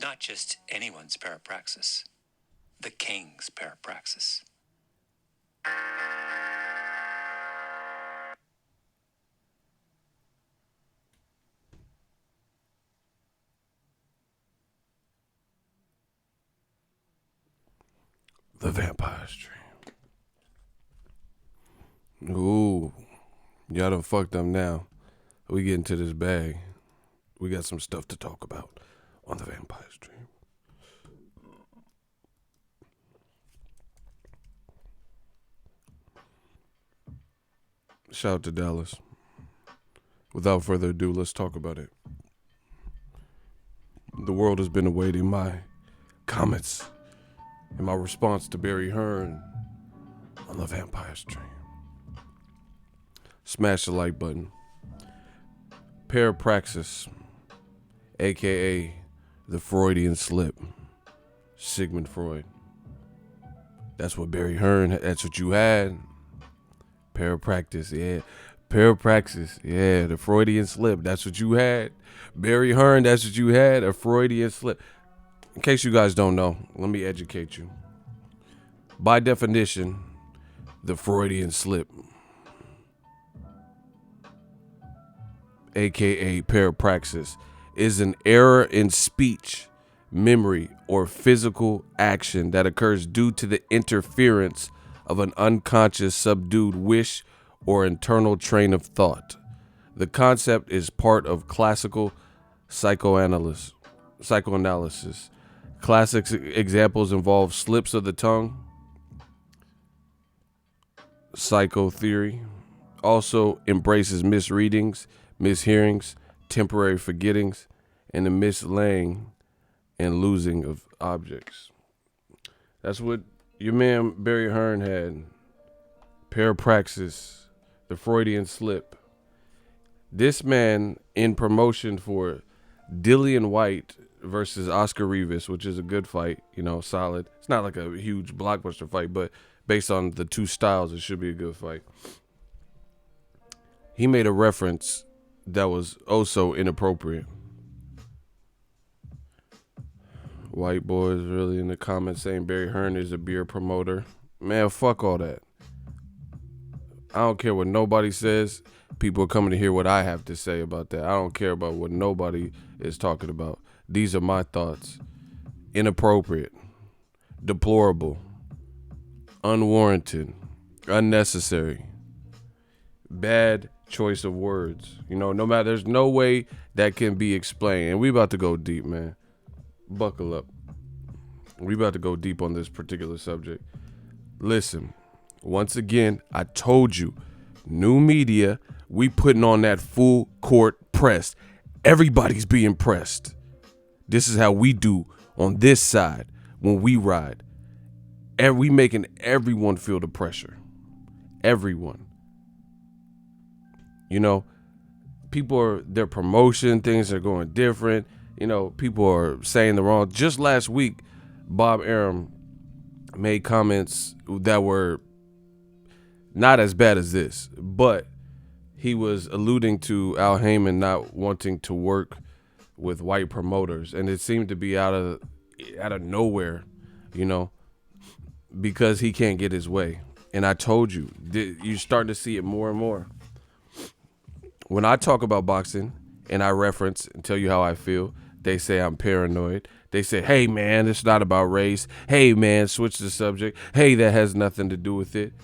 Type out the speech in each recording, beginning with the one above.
but not just anyone's parapraxis. The king's parapraxis. The Vampire's Dream. Ooh, y'all done fucked up now. We get into this bag. We got some stuff to talk about on The Vampire's Dream. Shout out to Dallas. Without further ado, let's talk about it. The world has been awaiting my comments and my response to Barry Hearn on The Vampire's Dream. Smash the like button. Parapraxis, aka the Freudian slip. Sigmund Freud. That's what Barry Hearn, that's what you had. Parapraxis, yeah. Parapraxis, yeah, the Freudian slip. That's what you had. Barry Hearn, that's what you had, a Freudian slip. In case you guys don't know, let me educate you. By definition, the Freudian slip, aka parapraxis, is an error in speech, memory, or physical action that occurs due to the interference of an unconscious subdued wish or internal train of thought. The concept is part of classical psychoanalysis. Classic examples involve slips of the tongue, psychotheory, also embraces misreadings, mishearings, temporary forgettings, and the mislaying and losing of objects. That's what your man Barry Hearn had. Parapraxis, the Freudian slip. This man, in promotion for Dillian White versus Oscar Rivas, which is a good fight, solid. It's not like a huge blockbuster fight, but based on the two styles, it should be a good fight. He made a reference that was so inappropriate. White boys really in the comments saying Barry Hearn is a beer promoter. Man, fuck all that. I don't care what nobody says. People are coming to hear what I have to say about that. I don't care about what nobody is talking about. These are my thoughts. Inappropriate, deplorable, unwarranted, unnecessary, bad choice of words. No matter, there's no way that can be explained. And we about to go deep, man. Buckle up. We about to go deep on this particular subject. Listen, once again, I told you, new media, we putting on that full court press. Everybody's being pressed. This is how we do on this side when we ride. And we making everyone feel the pressure. Everyone. Their promotion, things are going different. People are saying the wrong. Just last week, Bob Arum made comments that were not as bad as this, but he was alluding to Al Heyman not wanting to work with white promoters, and it seemed to be out of nowhere, because he can't get his way. And I told you, you're starting to see it more and more. When I talk about boxing and I reference and tell you how I feel, they say I'm paranoid. They say, hey, man, it's not about race. Hey, man, switch the subject. Hey, that has nothing to do with it.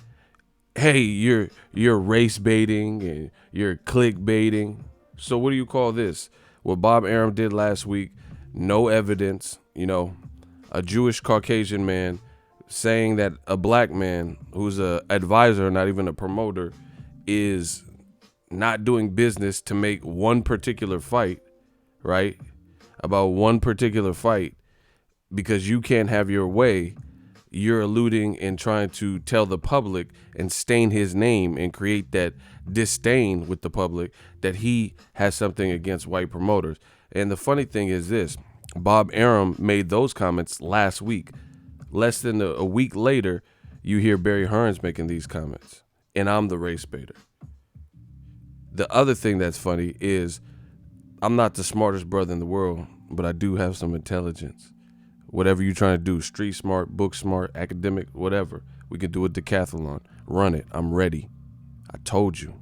Hey, you're race baiting and you're click baiting. So what do you call this? What Bob Arum did last week, no evidence, a Jewish Caucasian man saying that a black man who's a advisor, not even a promoter, is not doing business to make one particular fight, right? About one particular fight, because you can't have your way. You're alluding and trying to tell the public and stain his name and create that disdain with the public that he has something against white promoters. And the funny thing is this, Bob Arum made those comments last week. Less than a week later, you hear Barry Hearns making these comments. And I'm the race baiter. The other thing that's funny is I'm not the smartest brother in the world. but I do have some intelligence. Whatever you're trying to do, street smart, book smart, academic, whatever, we can do a decathlon. Run it. I'm ready. I told you.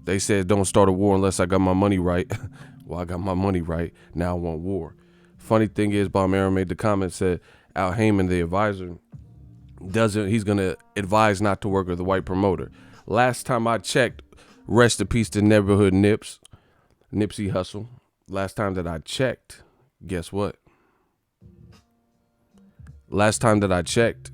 They said don't start a war unless I got my money right. Well, I got my money right. Now I want war. Funny thing is, Bob Arum made the comment, said Al Heyman, the advisor, he's going to advise not to work with a white promoter. Last time I checked, rest in peace to Neighborhood Nipsey Hussle. Last time that I checked, guess what? Last time that I checked,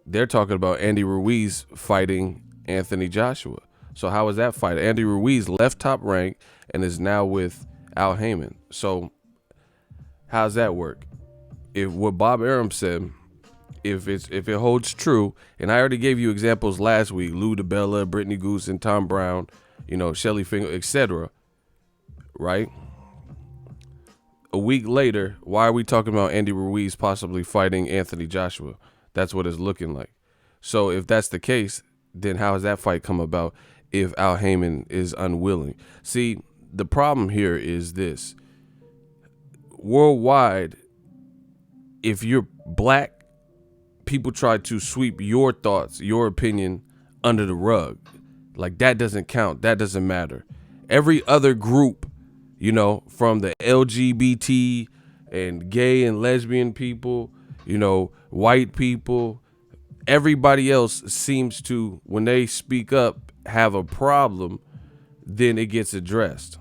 they're talking about Andy Ruiz fighting Anthony Joshua. So how is that fight? Andy Ruiz left Top Rank and is now with Al Heyman. So how's that work? If what Bob Arum said, if it holds true, and I already gave you examples last week, Lou DiBella, Brittany Goose, and Tom Brown, Shelly Finger, etc. Right? A week later, why are we talking about Andy Ruiz possibly fighting Anthony Joshua? That's what it's looking like. So if that's the case, then how has that fight come about if Al Heyman is unwilling? See, the problem here is this. Worldwide, if you're black, people try to sweep your thoughts, your opinion under the rug. Like, that doesn't count. That doesn't matter. Every other group, from the LGBT and gay and lesbian people, white people, everybody else seems to, when they speak up, have a problem, then it gets addressed.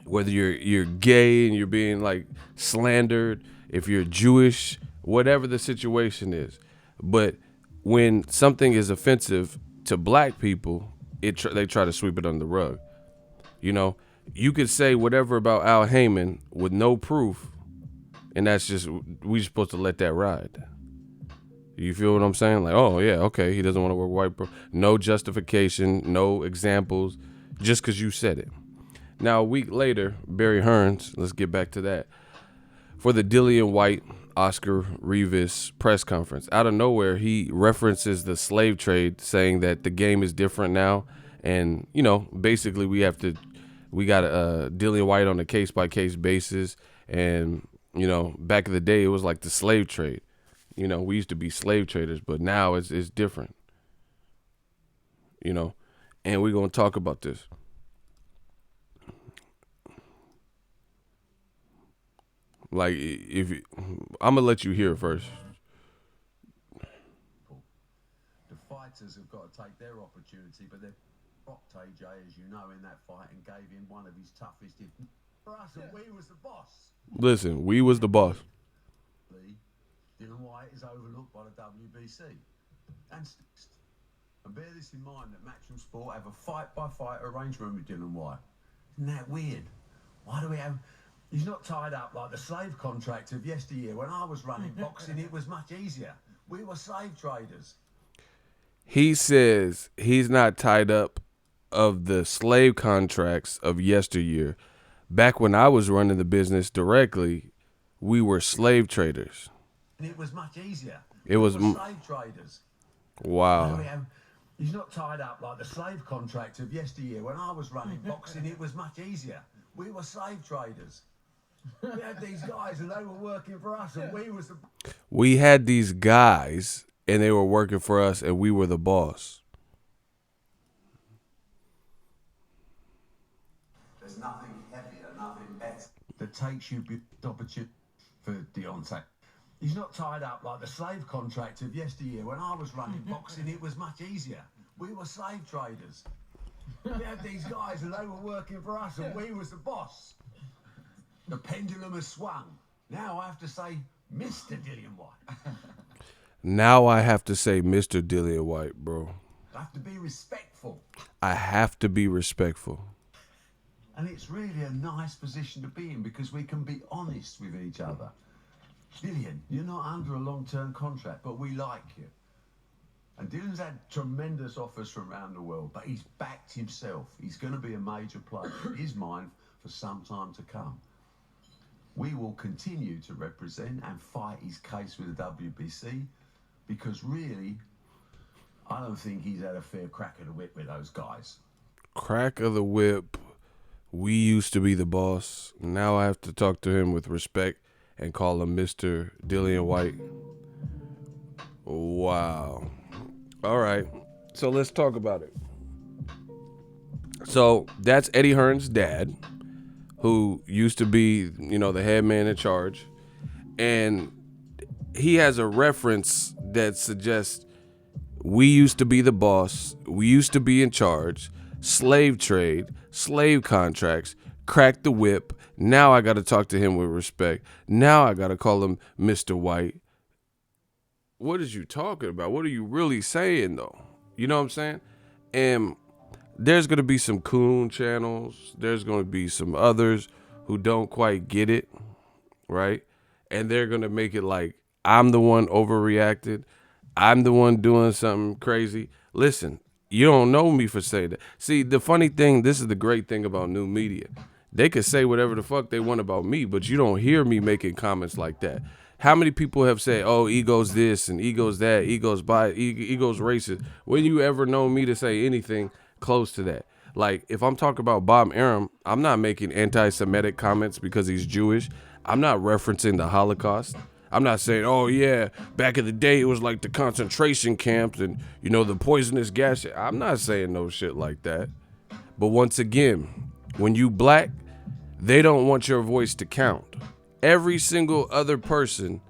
Whether you're gay and you're being like slandered, if you're Jewish, whatever the situation is. But when something is offensive to black people, they try to sweep it under the rug. You could say whatever about Al Heyman with no proof, and that's just, we're supposed to let that ride. You feel what I'm saying? Like, oh yeah, okay, he doesn't want to work white bro. No justification, no examples, just because you said it. Now, a week later, Barry Hearns, let's get back to that, for the Dillian White Oscar Rivas press conference. Out of nowhere, he references the slave trade, saying that the game is different now. And, basically we got Dillian White on a case-by-case basis. And, back in the day, it was like the slave trade. We used to be slave traders, but now it's different. And we're going to talk about this. Like, I'm gonna let you hear it first. The fighters have got to take their opportunity, but they blocked AJ, as you know, in that fight and gave him one of his toughest hits. For us, and we was the boss. Listen, we was the boss. Dillian White is overlooked by the WBC. And bear this in mind that Matchroom Sport have a fight-by-fight arrangement with Dillian White. Isn't that weird? Why do we have... He's not tied up like the slave contract of yesteryear. When I was running boxing, it was much easier. We were slave traders. He says he's not tied up of the slave contracts of yesteryear. Back when I was running the business directly, we were slave traders. And it was much easier. We were slave traders. Wow. He's not tied up like the slave contract of yesteryear. When I was running boxing, it was much easier. We were slave traders. We had these guys and they were working for us, and we had these guys and they were working for us, and we were the boss. There's nothing heavier, nothing better that takes you the opportunity for Deontay. He's not tied up like the slave contract of yesteryear. When I was running boxing, it was much easier. We were slave traders. We had these guys and they were working for us, and we was the boss. The pendulum has swung. Now I have to say, Mr. Dillian White. Now I have to say Mr. Dillian White, bro. I have to be respectful. I have to be respectful. And it's really a nice position to be in, because we can be honest with each other. Dillian, you're not under a long-term contract, but we like you. And Dillian's had tremendous offers from around the world, but he's backed himself. He's going to be a major player in his mind for some time to come. We will continue to represent and fight his case with the WBC, because really, I don't think he's had a fair crack of the whip with those guys. Crack of the whip We used to be the boss. Now I have to talk to him with respect and call him Mr. Dillian White. Wow. All right. So let's talk about it. So that's Eddie Hearn's dad, who used to be, the head man in charge. And he has a reference that suggests we used to be the boss, we used to be in charge, slave trade, slave contracts, crack the whip. Now I got to talk to him with respect. Now I got to call him Mr. White. What is you talking about? What are you really saying, though? You know what I'm saying? And there's going to be some coon channels. There's going to be some others who don't quite get it, right? And they're going to make it like I'm the one overreacted. I'm the one doing something crazy. Listen, you don't know me for saying that. See, the funny thing, this is the great thing about new media. They could say whatever the fuck they want about me, but you don't hear me making comments like that. How many people have said, oh, ego's this and ego's that, ego's ego's racist? When you ever know me to say anything close to that? Like, if I'm talking about Bob Arum, I'm not making anti-Semitic comments because he's Jewish. I'm not referencing the Holocaust. I'm not saying, oh, yeah, back in the day, it was like the concentration camps and, the poisonous gas. I'm not saying no shit like that. But once again, when you black, they don't want your voice to count. Every single other person,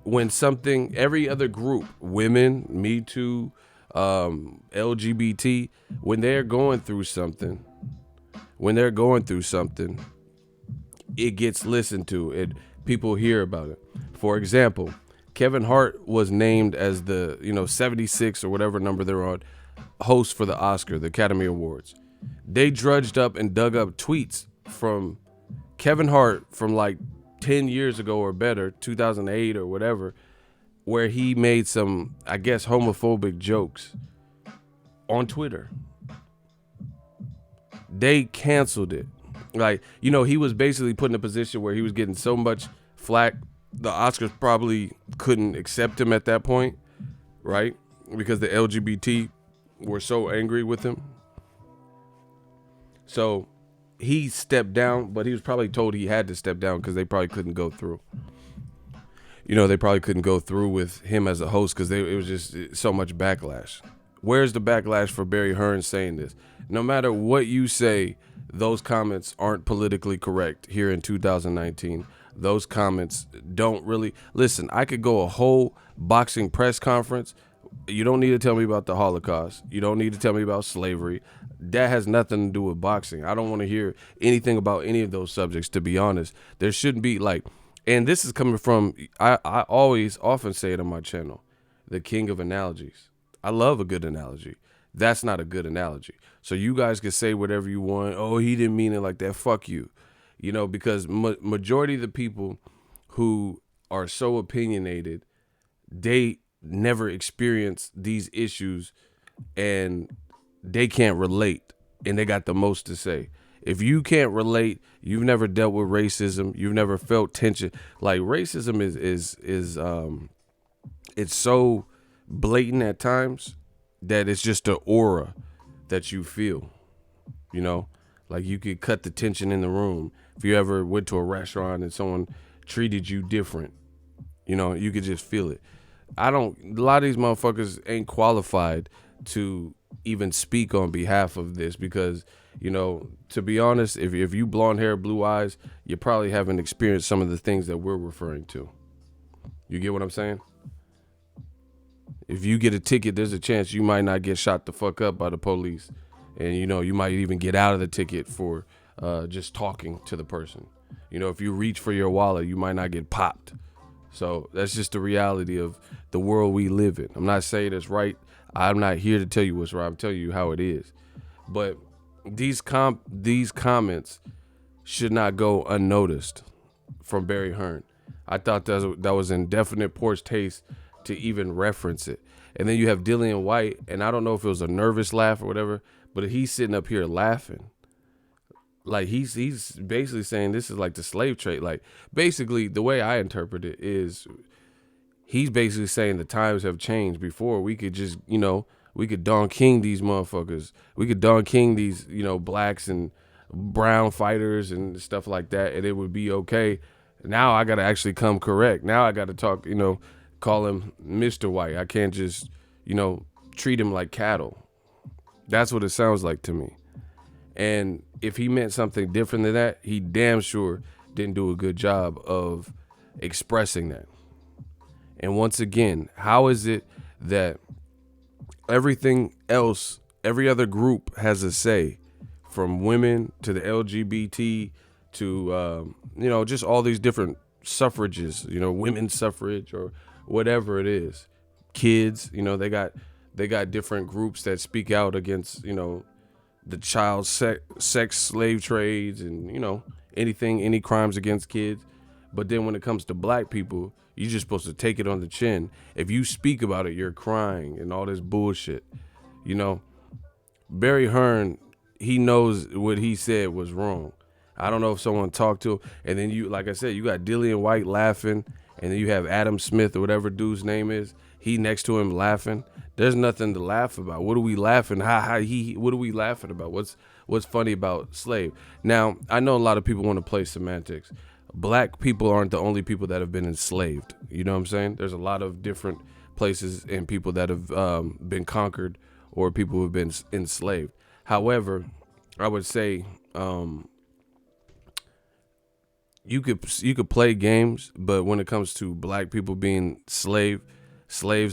every other group, women, Me Too, LGBT, when they're going through something, it gets listened to. People hear about it. For example, Kevin Hart was named as the 76 or whatever number they're on, host for the the Academy Awards. They drudged up and dug up tweets from Kevin Hart from like 10 years ago or better, 2008 or whatever, where he made some, I guess, homophobic jokes on Twitter. They canceled it. Like, he was basically put in a position where he was getting so much flack, the Oscars probably couldn't accept him at that point, right? Because the LGBT were so angry with him. So he stepped down, but he was probably told he had to step down because they probably couldn't go through. They probably couldn't go through with him as a host because it was just so much backlash. Where's the backlash for Barry Hearn saying this? No matter what you say, those comments aren't politically correct here in 2019. Those comments don't really... Listen, I could go a whole boxing press conference. You don't need to tell me about the Holocaust. You don't need to tell me about slavery. That has nothing to do with boxing. I don't want to hear anything about any of those subjects, to be honest. There shouldn't be and this is coming from, I often say it on my channel, the king of analogies. I love a good analogy. That's not a good analogy. So you guys can say whatever you want. Oh, he didn't mean it like that. Fuck you. Because majority of the people who are so opinionated, they never experience these issues and they can't relate, and they got the most to say. If you can't relate, you've never dealt with racism, you've never felt tension. Like, racism is it's so blatant at times that it's just an aura that you feel. Like, you could cut the tension in the room. If you ever went to a restaurant and someone treated you different, you could just feel it. A lot of these motherfuckers ain't qualified to even speak on behalf of this because, to be honest, if you blonde hair, blue eyes, you probably haven't experienced some of the things that we're referring to. You get what I'm saying? If you get a ticket, there's a chance you might not get shot the fuck up by the police. And, you might even get out of the ticket for just talking to the person. If you reach for your wallet, you might not get popped. So that's just the reality of the world we live in. I'm not saying it's right. I'm not here to tell you what's right. I'm telling you how it is. But these comments should not go unnoticed from Barry Hearn. I thought that was in definite poor taste to even reference it. And then you have Dillian White, and I don't know if it was a nervous laugh or whatever, but he's sitting up here laughing. Like, he's basically saying this is like the slave trade. Like, basically, the way I interpret it is he's basically saying the times have changed. Before, we could just, we could Don King these motherfuckers. We could Don King these, blacks and brown fighters and stuff like that, and it would be okay. Now I got to actually come correct. Now I got to talk, call him Mr. White. I can't just, treat him like cattle. That's what it sounds like to me. And if he meant something different than that, he damn sure didn't do a good job of expressing that. And once again, how is it that everything else, every other group has a say, from women to the LGBT to, just all these different suffrages, women's suffrage or whatever it is. Kids, they got different groups that speak out against, the child sex slave trades and, any crimes against kids. But then when it comes to black people, you're just supposed to take it on the chin. If you speak about it, you're crying and all this bullshit. Barry Hearn, he knows what he said was wrong. I don't know if someone talked to him. And then you, like I said, you got Dillian White laughing. And then you have Adam Smith or whatever dude's name is. He next to him laughing. There's nothing to laugh about. What are we laughing? What are we laughing about? What's funny about slave? Now, I know a lot of people want to play semantics. Black people aren't the only people that have been enslaved. You know what I'm saying? There's a lot of different places and people that have been conquered or people who have been enslaved. However, I would say you could play games, but when it comes to black people being slaves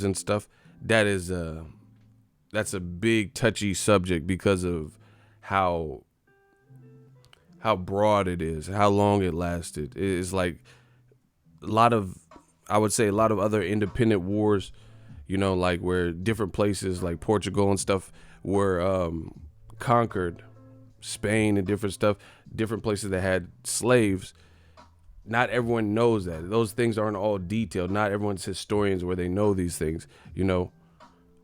and stuff, that's a big touchy subject because of how broad it is, how long it lasted. It's like I would say a lot of other independent wars, like where different places like Portugal and stuff were conquered, Spain and different places that had slaves. Not everyone knows that. Those things aren't all detailed. Not everyone's historians where they know these things,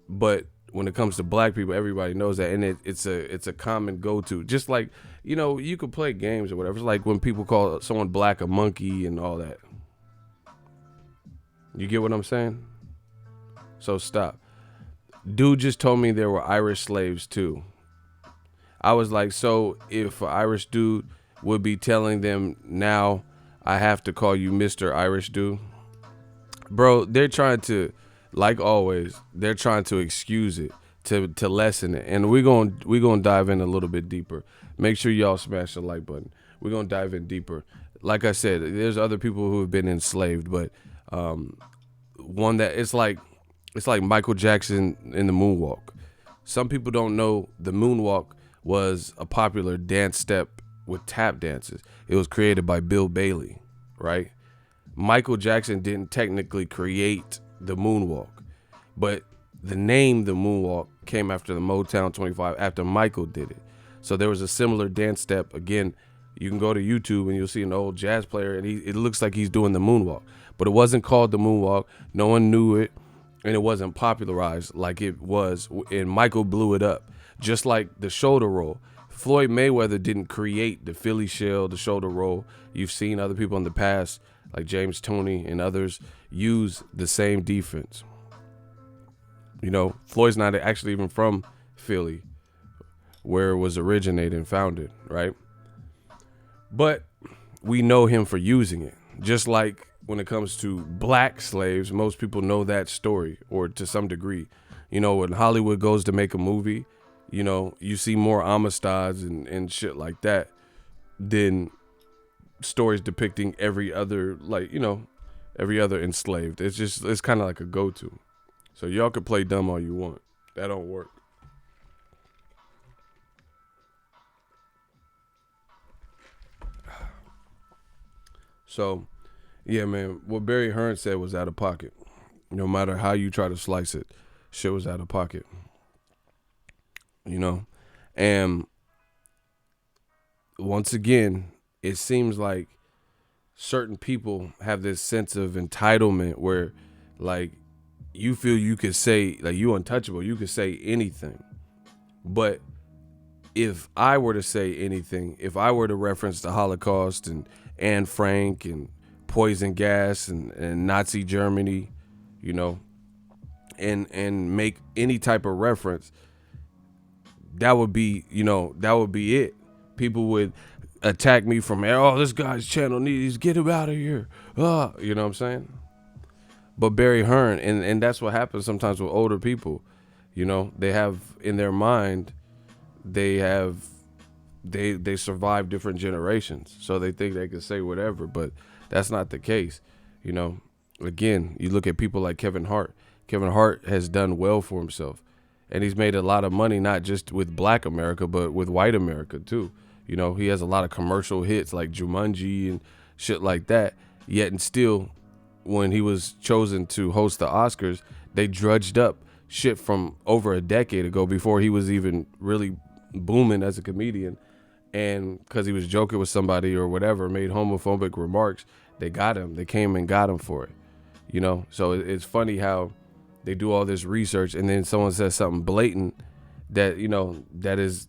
But when it comes to black people, everybody knows that, and it's a common go-to. Just like, you could play games or whatever. It's like when people call someone black a monkey and all that. You get what I'm saying? So stop. Dude just told me there were Irish slaves too. I was like, so if an Irish dude would be telling them now, I have to call you Mr. Irish dude. Bro, they're trying to, like always, they're trying to excuse it, to lessen it. And we're going dive in a little bit deeper. Make sure y'all smash the like button. We're going to dive in deeper. Like I said, there's other people who have been enslaved, but one that it's like Michael Jackson in the moonwalk. Some people don't know the moonwalk was a popular dance step with tap dances. It was created by Bill Bailey, right? Michael Jackson didn't technically create the moonwalk, but the name the moonwalk came after the Motown 25 after Michael did it. So there was a similar dance step. Again, you can go to YouTube and you'll see an old jazz player and it looks like he's doing the moonwalk, but it wasn't called the moonwalk. No one knew it, and it wasn't popularized like it was, and Michael blew it up. Just like the shoulder roll. Floyd Mayweather didn't create the Philly shell, the shoulder roll. You've seen other people in the past, like James Toney and others, use the same defense. Floyd's not actually even from Philly, where it was originated and founded, right? But we know him for using it. Just like when it comes to black slaves, most people know that story, or to some degree. When Hollywood goes to make a movie, you see more Amistad's and shit like that than stories depicting every other enslaved. It's kind of like a go-to. So y'all could play dumb all you want. That don't work. So, yeah, man, what Barry Hearn said was out of pocket. No matter how you try to slice it, shit was out of pocket. And once again, it seems like certain people have this sense of entitlement where, like, you feel you could say, like, you untouchable, you could say anything. But if I were to say anything, if I were to reference the Holocaust and Anne Frank and poison gas and Nazi Germany, and make any type of reference, that would be it. People would attack me from, oh, this guy's channel needs, get him out of here. You know what I'm saying? But Barry Hearn, and that's what happens sometimes with older people. You know, they have in their mind, they survive different generations, so they think they can say whatever, but that's not the case. You know, again, you look at people like Kevin Hart. Kevin Hart has done well for himself, and he's made a lot of money, not just with Black America, but with white America too. You know, he has a lot of commercial hits like Jumanji and shit like that. Yet and still, when he was chosen to host the Oscars, they drudged up shit from over a decade ago before he was even really booming as a comedian. And because he was joking with somebody or whatever, made homophobic remarks, they got him. They came and got him for it. You know, so it's funny how they do all this research and then someone says something blatant that, you know, that is,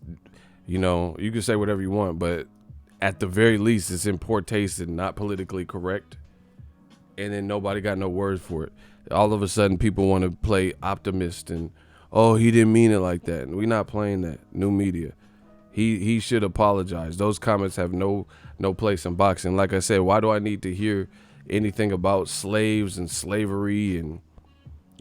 you know, you can say whatever you want, but at the very least, it's in poor taste and not politically correct. And then nobody got no words for it. All of a sudden, people want to play optimist and, oh, he didn't mean it like that. And we're not playing that. New media. He should apologize. Those comments have no place in boxing. Like I said, why do I need to hear anything about slaves and slavery and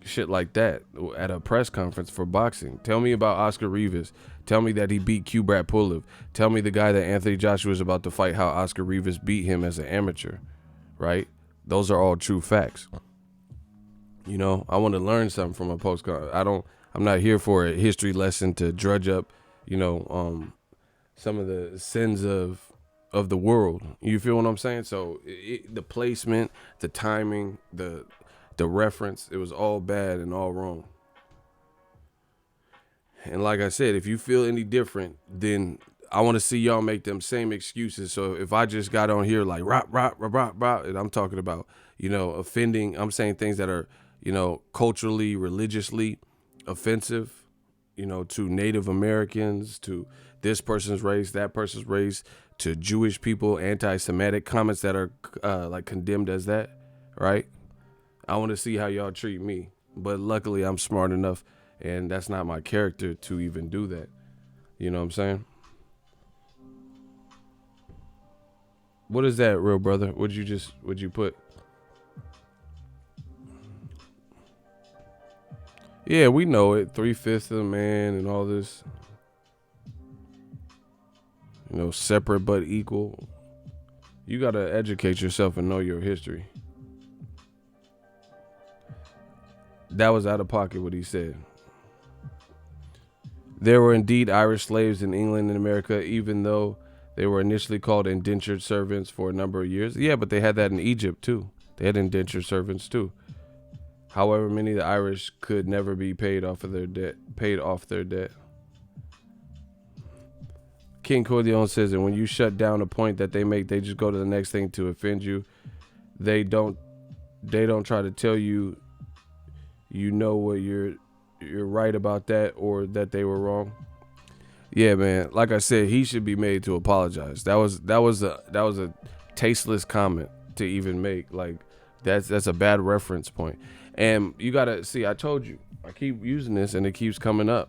shit like that at a press conference for boxing? Tell me about Oscar Rivas. Tell me that he beat Kubrat Pulev. Tell me the guy that Anthony Joshua is about to fight, how Oscar Rivas beat him as an amateur, right? Those are all true facts. You know, I want to learn something from a postcard. I'm not here for a history lesson to drudge up, you know, some of the sins of the world. You feel what I'm saying? So the placement, the timing, the reference, it was all bad and all wrong. And like I said, if you feel any different, then I want to see y'all make them same excuses. So if I just got on here like rah, rah, rah, rah, rah, and I'm talking about, you know, offending, I'm saying things that are, you know, culturally, religiously offensive, you know, to Native Americans, to this person's race, that person's race, to Jewish people, anti-Semitic comments that are like condemned as that, right? I want to see how y'all treat me. But luckily, I'm smart enough, and that's not my character to even do that. You know what I'm saying? What is that, real brother? Would you put? Yeah, we know it. 3/5 of a man and all this. You know, separate but equal. You got to educate yourself and know your history. That was out of pocket what he said. There were indeed Irish slaves in England and America, even though they were initially called indentured servants for a number of years. Yeah, but they had that in Egypt too. They had indentured servants too. However, many of the Irish could never be paid off their debt. King Corleone says that when you shut down a point that they make, they just go to the next thing to offend you. They don't try to tell you, you know, what you're right about that or that they were wrong. Yeah, man. Like I said, he should be made to apologize. That was a tasteless comment to even make. Like that's a bad reference point. And you gotta see. I told you. I keep using this, and it keeps coming up.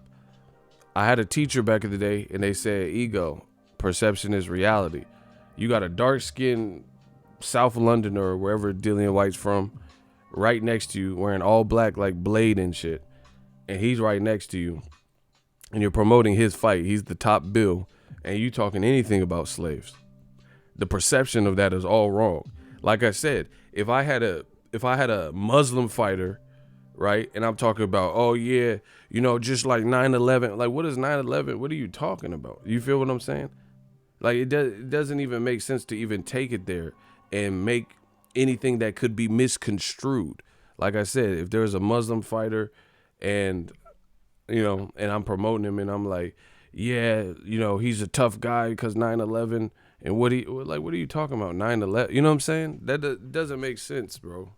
I had a teacher back in the day, and they said, ego, perception is reality. You got a dark-skinned South Londoner or wherever Dillian White's from, right next to you, wearing all black like Blade and shit, and he's right next to you, and you're promoting his fight. He's the top bill, and you talking anything about slaves. The perception of that is all wrong. Like I said, if I had a Muslim fighter, right, and I'm talking about, oh yeah, you know, just like 9/11, like what is 9/11? What are you talking about? You feel what I'm saying? Like it doesn't even make sense to even take it there and make anything that could be misconstrued. Like I said, if there's a Muslim fighter and, you know, and I'm promoting him and I'm like, yeah, you know, he's a tough guy because 9/11, and what are you talking about? 9/11, you know what I'm saying? That doesn't make sense, bro.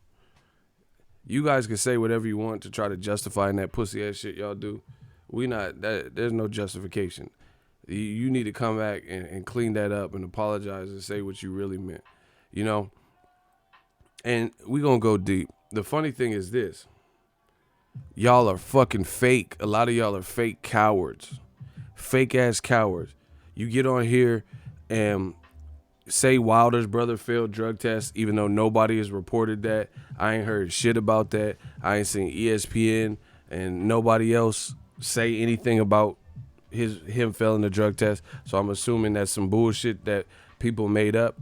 You guys can say whatever you want to try to justify that pussy ass shit y'all do. There's no justification. You need to come back and clean that up and apologize and say what you really meant, you know? And we gonna go deep. The funny thing is this. Y'all are fucking fake. A lot of y'all are fake cowards. Fake ass cowards. You get on here and say Wilder's brother failed drug tests, even though nobody has reported that. I ain't heard shit about that. I ain't seen ESPN and nobody else say anything about him failing the drug test. So I'm assuming that's some bullshit that people made up.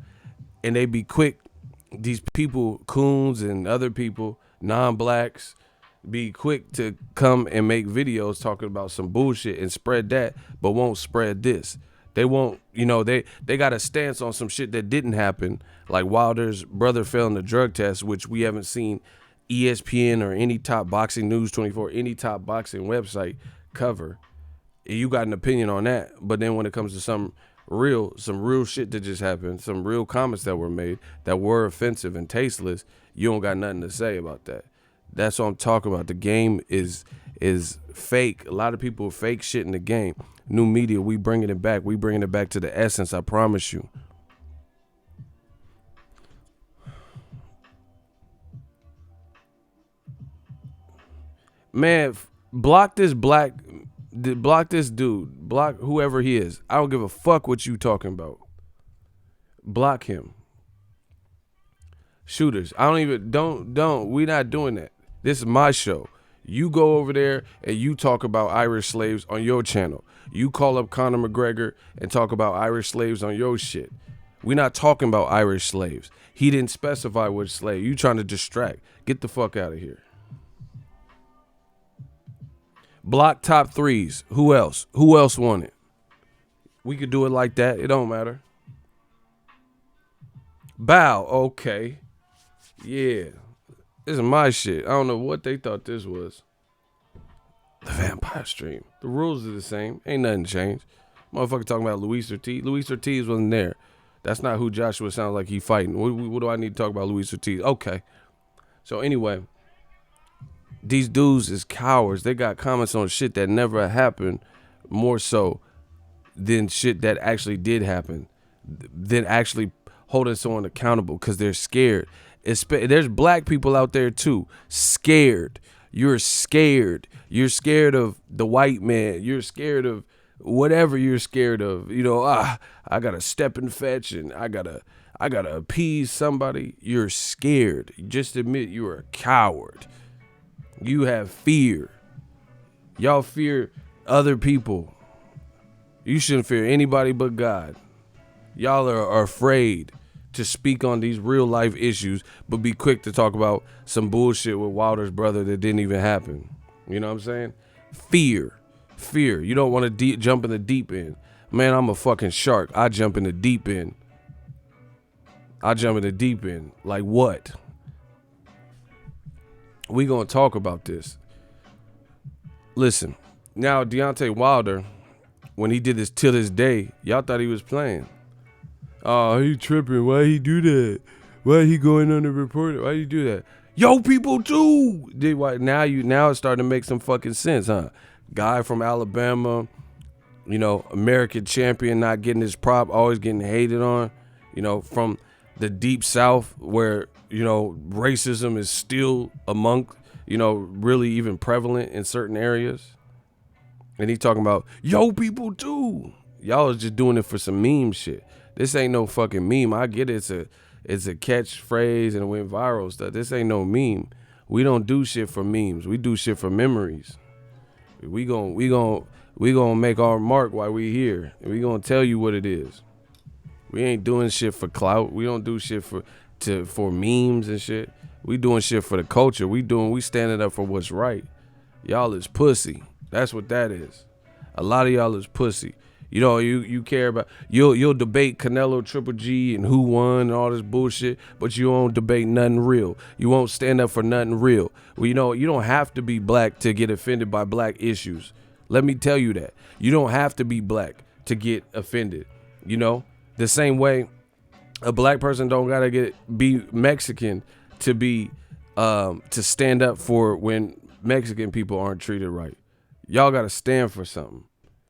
And they be quick, these people, coons and other people, non-blacks, be quick to come and make videos talking about some bullshit and spread that, but won't spread this. They won't, they got a stance on some shit that didn't happen, like Wilder's brother failing the drug test, which we haven't seen ESPN or any top boxing news 24, any top boxing website cover. You got an opinion on that, but then when it comes to some real shit that just happened, some real comments that were made that were offensive and tasteless, you don't got nothing to say about that. That's what I'm talking about. The game is fake. A lot of people fake shit in the game. New media, we bringing it back. We bringing it back to the essence, I promise you. Man, block this dude. Block whoever he is. I don't give a fuck what you talking about. Block him. Shooters. We not doing that. This is my show. You go over there and you talk about Irish slaves on your channel. You call up Conor McGregor and talk about Irish slaves on your shit. We not talking about Irish slaves. He didn't specify which slave. You trying to distract. Get the fuck out of here. Block top threes. Who else? Who else won it? We could do it like that. It don't matter. Bow. Okay. Yeah. This is my shit. I don't know what they thought this was. The vampire stream. The rules are the same. Ain't nothing changed. Motherfucker talking about Luis Ortiz. Luis Ortiz wasn't there. That's not who Joshua sounds like he fighting. What do I need to talk about Luis Ortiz? Okay. So anyway, these dudes is cowards. They got comments on shit that never happened more so than shit that actually did happen. Than actually holding someone accountable because they're scared. There's black people out there too, scared. You're scared. You're scared of the white man. You're scared of whatever you're scared of. I gotta step and fetch, and I gotta appease somebody. You're scared. Just admit you're a coward. You have fear. Y'all fear other people. You shouldn't fear anybody but God. Y'all are afraid to speak on these real life issues, but be quick to talk about some bullshit with Wilder's brother that didn't even happen. You know what I'm saying? Fear. You don't want to jump in the deep end. Man, I'm a fucking shark. I jump in the deep end. Like what? We gonna talk about this. Listen, now Deontay Wilder, when he did this till this day, y'all thought he was playing. Oh, he tripping. Why he do that? Why he going on the reporter? Why you do that? Yo, people too. Now it's starting to make some fucking sense, huh? Guy from Alabama, American champion, not getting his prop, always getting hated on, from the deep South where, racism is still among, really even prevalent in certain areas. And he talking about, yo, people too. Y'all is just doing it for some meme shit. This ain't no fucking meme. I get it. It's a catchphrase and it went viral stuff. This ain't no meme. We don't do shit for memes. We do shit for memories. We gon' make our mark while we here. And we gonna tell you what it is. We ain't doing shit for clout. We don't do shit for memes and shit. We doing shit for the culture. We standing up for what's right. Y'all is pussy. That's what that is. A lot of y'all is pussy. You care about, you'll debate Canelo, Triple G, and who won and all this bullshit, but you won't debate nothing real. You won't stand up for nothing real. Well, you don't have to be black to get offended by black issues. Let me tell you that. You don't have to be black to get offended. The same way a black person don't gotta be Mexican to be to stand up for when Mexican people aren't treated right. Y'all gotta stand for something.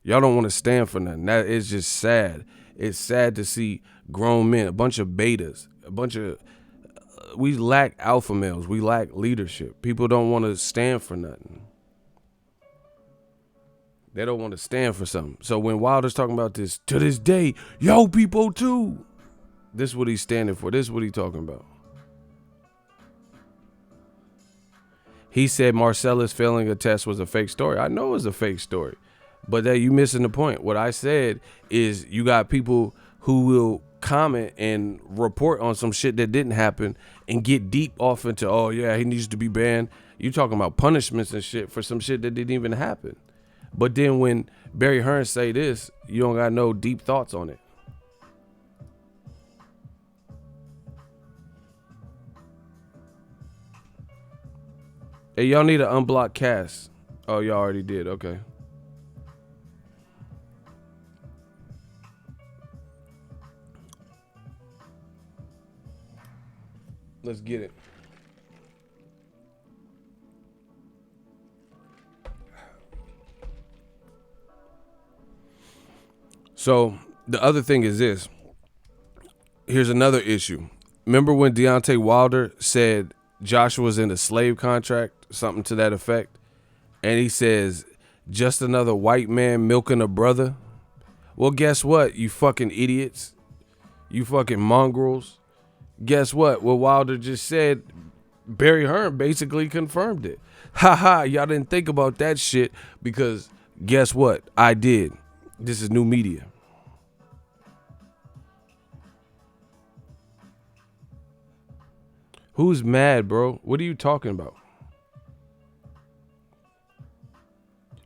Y'all don't want to stand for nothing. That is just sad. It's sad to see grown men, a bunch of betas, we lack alpha males. We lack leadership. People don't want to stand for nothing. They don't want to stand for something. So when Wilder's talking about this, to this day, yo, people too. This is what he's standing for. This is what he's talking about. He said Marcellus failing a test was a fake story. I know it's a fake story. But that you missing the point. What I said is you got people who will comment and report on some shit that didn't happen and get deep off into, oh yeah, he needs to be banned. You talking about punishments and shit for some shit that didn't even happen. But then when Barry Hearn say this, you don't got no deep thoughts on it. Hey, y'all need to unblock Cass. Oh, y'all already did. Okay. Let's get it. So the other thing is this. Here's another issue. Remember when Deontay Wilder said Joshua's in a slave contract, something to that effect? And he says, just another white man milking a brother? Well, guess what, you fucking idiots? You fucking mongrels. Guess what? What Wilder just said, Barry Hearn basically confirmed it. Ha, y'all didn't think about that shit because guess what? I did. This is new media. Who's mad, bro? What are you talking about?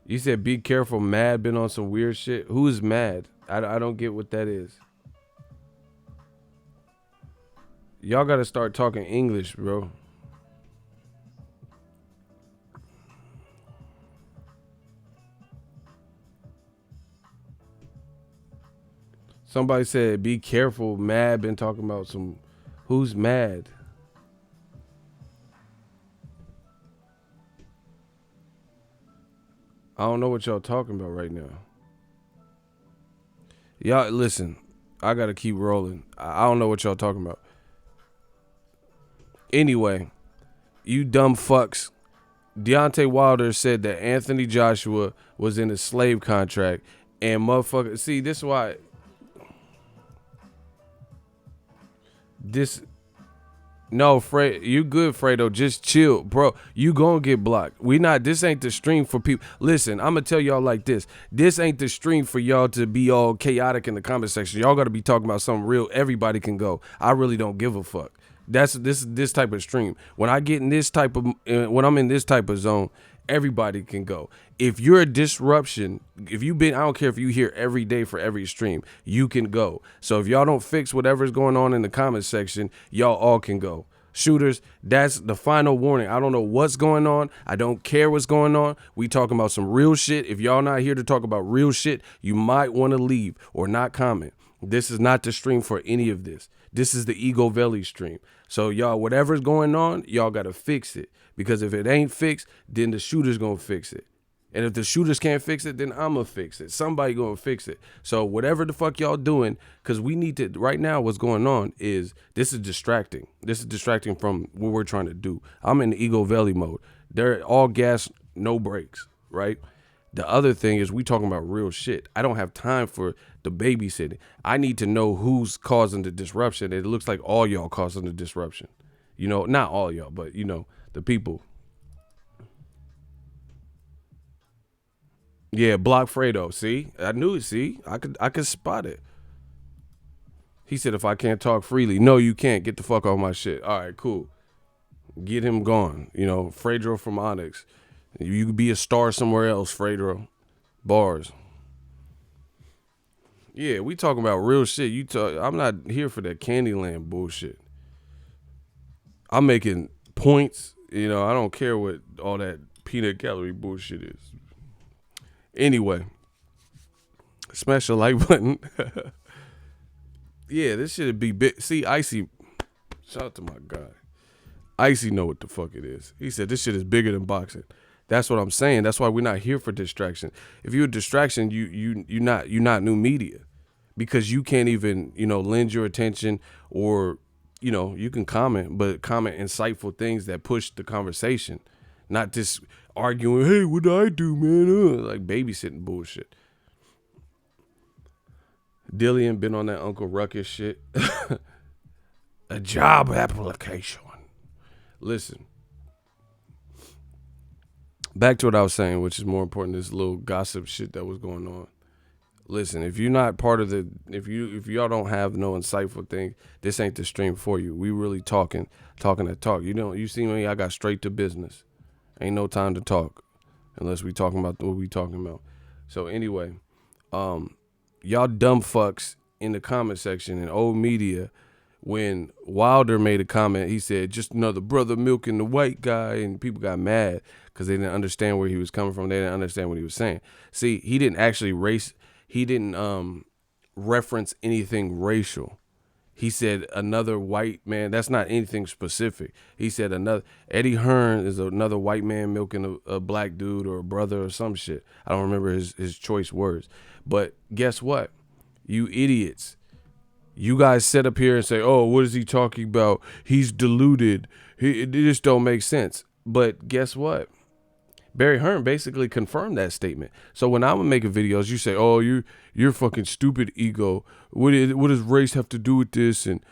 You said be careful, mad, been on some weird shit. Who's mad? I don't get what that is. Y'all got to start talking English, bro. Somebody said be careful, mad, been talking about some. Who's mad? I don't know what y'all talking about right now. Y'all, listen, I got to keep rolling. I don't know what y'all talking about. Anyway, you dumb fucks. Deontay Wilder said that Anthony Joshua was in a slave contract and motherfucker. See, this is why. No, you good, Fredo. Just chill, bro. You gonna get blocked. This ain't the stream for people. Listen, I'm gonna tell y'all like this. This ain't the stream for y'all to be all chaotic in the comment section. Y'all gotta be talking about something real. Everybody can go. I really don't give a fuck. This type of stream. When I get in this type of, when I'm in this type of zone, everybody can go. If you're a disruption, I don't care if you here every day for every stream, you can go. So if y'all don't fix whatever's going on in the comment section, y'all all can go. Shooters, that's the final warning. I don't know what's going on. I don't care what's going on. We talking about some real shit. If y'all not here to talk about real shit, you might want to leave or not comment. This is not the stream for any of this. This is the Ego Valley stream. So y'all, whatever's going on, y'all got to fix it. Because if it ain't fixed, then the shooter's going to fix it. And if the shooters can't fix it, then I'm going to fix it. Somebody going to fix it. So whatever the fuck y'all doing, because we need to, right now what's going on is, this is distracting. This is distracting from what we're trying to do. I'm in the Ego Valley mode. They're all gas, no brakes, right? The other thing is we talking about real shit. I don't have time for the babysitting. I need to know who's causing the disruption. It looks like all y'all causing the disruption. You know, not all y'all, but you know, the people. Yeah, block Fredo. See? I knew it, see? I could spot it. He said if I can't talk freely. No, you can't. Get the fuck off my shit. All right, cool. Get him gone. You know, Fredro from Onyx. You could be a star somewhere else, Fredro. Bars. Yeah, we talking about real shit. I'm not here for that Candyland bullshit. I'm making points. You know, I don't care what all that peanut gallery bullshit is. Anyway, smash the like button. Yeah, this should be big. See, Icy, shout out to my guy. Icy know what the fuck it is. He said this shit is bigger than boxing. That's what I'm saying. That's why we're not here for distraction. If you're a distraction, you're not new media, because you can't even, you know, lend your attention, or, you know, you can comment, but comment insightful things that push the conversation. Not this arguing, hey, what do I do, man? Like babysitting bullshit. Dillian been on that Uncle Ruckus shit. A job application. Listen. Back to what I was saying, which is more important, this little gossip shit that was going on. Listen, if you're not part of the, if y'all don't have no insightful thing, this ain't the stream for you. We really talking that talk. You see me, I got straight to business. Ain't no time to talk unless we talking about what we talking about. So anyway, y'all dumb fucks in the comment section and old media, when Wilder made a comment, he said, just another brother milking the white guy, and people got mad because they didn't understand where he was coming from. They didn't understand what he was saying. See, he didn't actually reference anything racial. He said another white man. That's not anything specific. He said Eddie Hearn is another white man milking a black dude or a brother or some shit. I don't remember his choice words. But guess what? You idiots. You guys sit up here and say, oh, what is he talking about? He's deluded. It just don't make sense. But guess what? Barry Hearn basically confirmed that statement. So when I'm making videos, you say, oh, you're fucking stupid ego. What does race have to do with this? And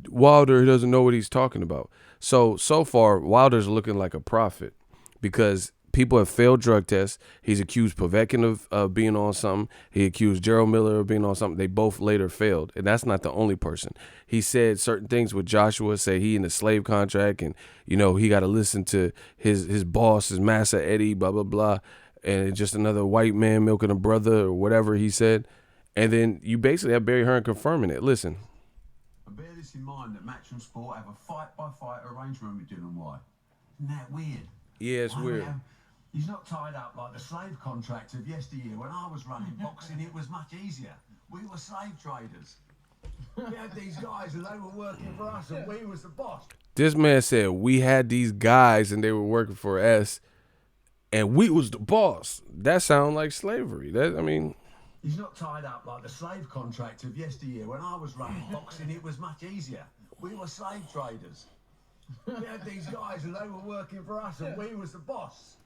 Wilder doesn't know what he's talking about. So far, Wilder's looking like a prophet because people have failed drug tests. He's accused Povetkin of being on something. He accused Gerald Miller of being on something. They both later failed. And that's not the only person. He said certain things with Joshua, say he in the slave contract and, he got to listen to his boss, his master Eddie, blah, blah, blah. And just another white man milking a brother or whatever he said. And then you basically have Barry Hearn confirming it. Listen. Bear this in mind that Matchroom Sport have a fight-by-fight arrangement with Dillian White. Isn't that weird? Yeah, it's weird. He's not tied up like the slave contract of yesteryear. When I was running boxing, it was much easier. We were slave traders. We had these guys and they were working for us and we was the boss. This man said we had these guys and they were working for us and we was the boss. That sounds like slavery. He's not tied up like the slave contract of yesteryear. When I was running boxing, it was much easier. We were slave traders. We had these guys and they were working for us and we was the boss.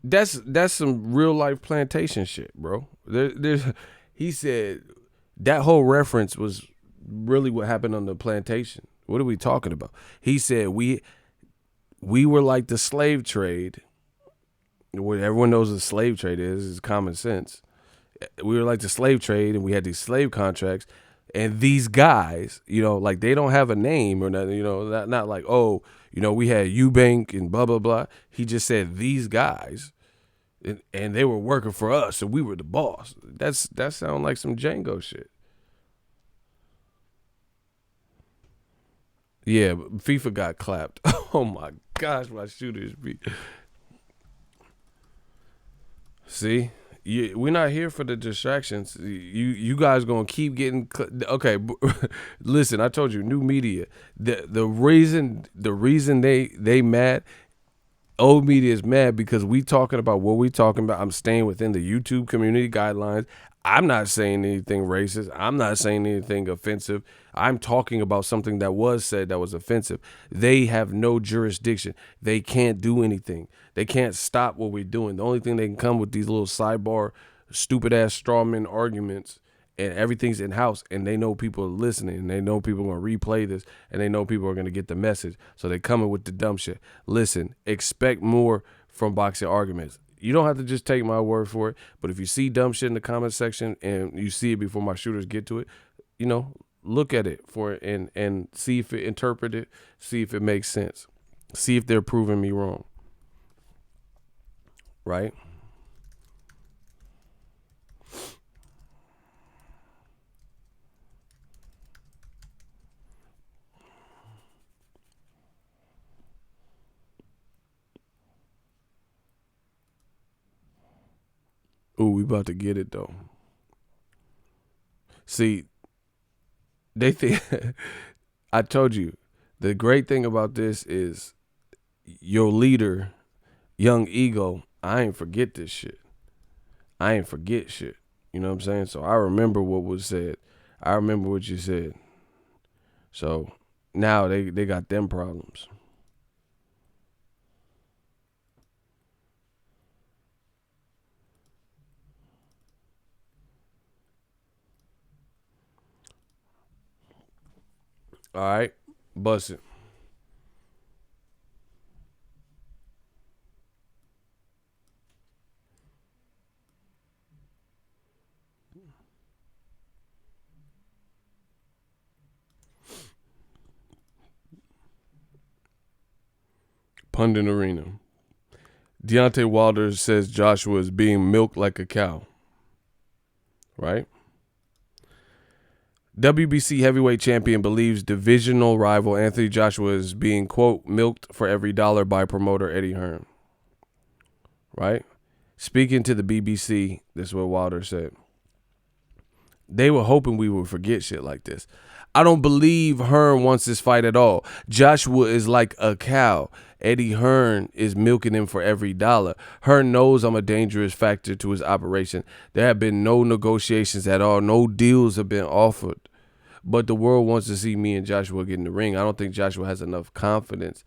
That's some real life plantation shit, bro. He said that whole reference was really what happened on the plantation. What are we talking about? He said we were like the slave trade. What everyone knows the slave trade is common sense. We were like the slave trade, and we had these slave contracts. And these guys, like they don't have a name or nothing, not like, oh, we had Eubank and blah, blah, blah. He just said these guys, and they were working for us, and we were the boss. That sounds like some Django shit. Yeah, but FIFA got clapped. Oh my gosh, my shooters beat. See? We're not here for the distractions. You guys gonna keep getting okay. Listen, I told you, new media. The reason they mad. Old media is mad because we talking about what we talking about. I'm staying within the YouTube community guidelines. I'm not saying anything racist. I'm not saying anything offensive. I'm talking about something that was said that was offensive. They have no jurisdiction. They can't do anything. They can't stop what we're doing. The only thing they can come with these little sidebar, stupid ass strawman arguments, and everything's in house. And they know people are listening. And they know people are gonna replay this. And they know people are gonna get the message. So they coming with the dumb shit. Listen, expect more from boxing arguments. You don't have to just take my word for it, but if you see dumb shit in the comment section and you see it before my shooters get to it, look at it for it and see if it interpret it, see if it makes sense, see if they're proving me wrong. Right? Ooh, we about to get it though. See, they think I told you the great thing about this is your leader, Young Ego. I ain't forget this shit. I ain't forget shit. You know what I'm saying? So I remember what was said. I remember what you said. So now they got them problems. All right, bust it. Pundit Arena. Deontay Wilder says Joshua is being milked like a cow. Right? WBC heavyweight champion believes divisional rival Anthony Joshua is being, quote, milked for every dollar by promoter Eddie Hearn. Right? Speaking to the BBC, this is what Wilder said. They were hoping we would forget shit like this. I don't believe Hearn wants this fight at all. Joshua is like a cow. Eddie Hearn is milking him for every dollar. Hearn knows I'm a dangerous factor to his operation. There have been no negotiations at all. No deals have been offered. But the world wants to see me and Joshua get in the ring. I don't think Joshua has enough confidence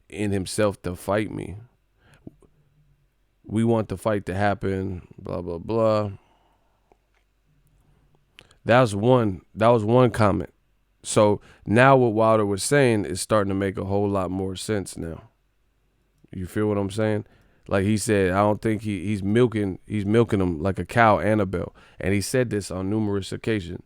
in himself to fight me. We want the fight to happen, blah, blah, blah. That was one comment. So now what Wilder was saying is starting to make a whole lot more sense now. You feel what I'm saying? Like he said, I don't think he's milking him like a cow, Annabelle. And he said this on numerous occasions.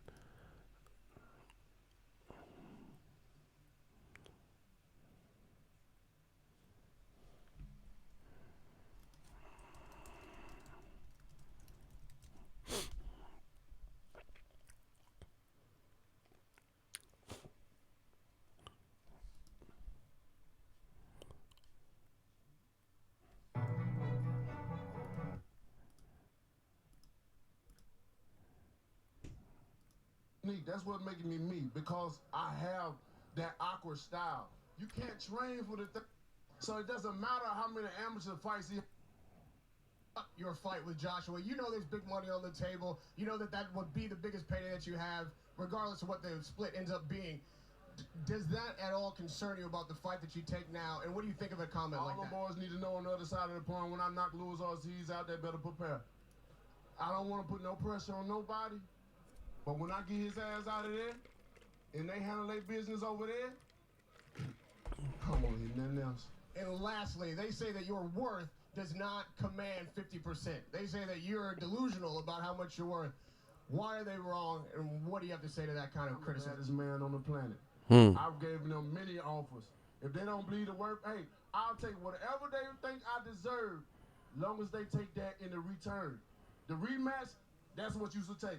That's what making me me, because I have that awkward style. You can't train for the thing, so it doesn't matter how many amateur fights he. Your fight with Joshua, you know there's big money on the table. You know that would be the biggest payday that you have, regardless of what the split ends up being. Does that at all concern you about the fight that you take now? And what do you think of a comment like that? All the boys need to know on the other side of the point, when I knock Lewis Ortiz out, they better prepare. I don't want to put no pressure on nobody. But when I get his ass out of there, and they handle their business over there, come on, nothing else. And lastly, they say that your worth does not command 50%. They say that you're delusional about how much you're worth. Why are they wrong, and what do you have to say to that kind of criticism? I'm the baddest man on the planet. I've given them many offers. If they don't believe the work, hey, I'll take whatever they think I deserve, long as they take that in the return. The rematch, that's what you should take.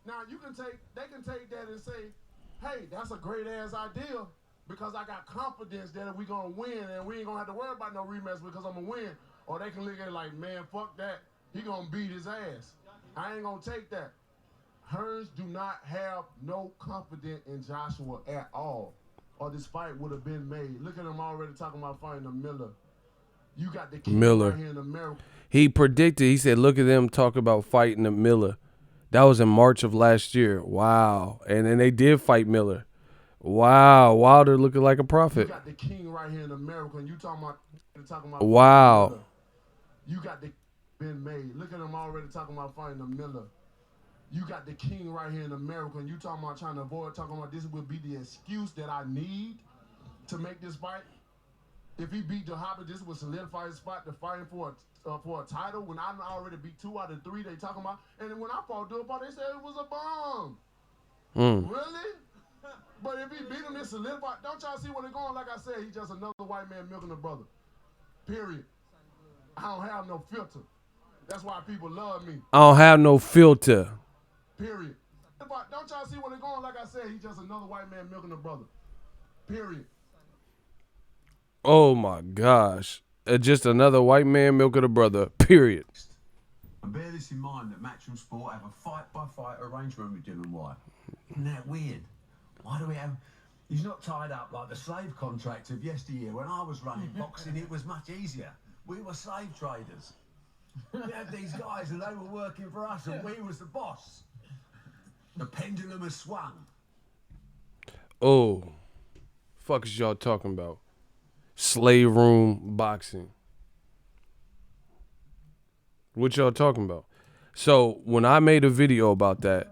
Now they can take that and say, hey, that's a great ass idea, because I got confidence that we gonna win and we ain't gonna have to worry about no rematch because I'm gonna win. Or they can look at it like, man, fuck that. He gonna beat his ass. I ain't gonna take that. Hearns do not have no confidence in Joshua at all, or this fight would have been made. Look at him already talking about fighting a Miller. You got the king right here in America. He predicted, he said, look at them talk about fighting a Miller. That was in March of last year. Wow. And then they did fight Miller. Wow. Wilder looking like a prophet. You got the king right here in America, and you talking about wow. You got the been made. Look at him already talking about fighting a Miller. You got the king right here in America, and you talking about trying to avoid talking about this would be the excuse that I need to make this fight. If he beat the Hobbit, this would solidify his spot to fighting for a title. When I already beat 2 out of 3, they talking about. And then when I fought Dubois, they said it was a bomb. Really? But if he beat him, it solidified. Don't y'all see where they're going? Like I said, he's just another white man milking a brother. Period. I don't have no filter. That's why people love me. I don't have no filter. Period. Don't y'all see where they're going? Like I said, he's just another white man milking a brother. Period. Oh my gosh. Just another white man milking a brother. Period. And bear this in mind that Matchroom Sport have a fight-by-fight arrangement with Dillian White. Isn't that weird? Why do we have... He's not tied up like the slave contract of yesteryear. When I was running boxing, it was much easier. We were slave traders. We had these guys and they were working for us and we was the boss. The pendulum has swung. Oh. Fuck is y'all talking about? Slaveroom boxing. What y'all talking about? So when I made a video about that,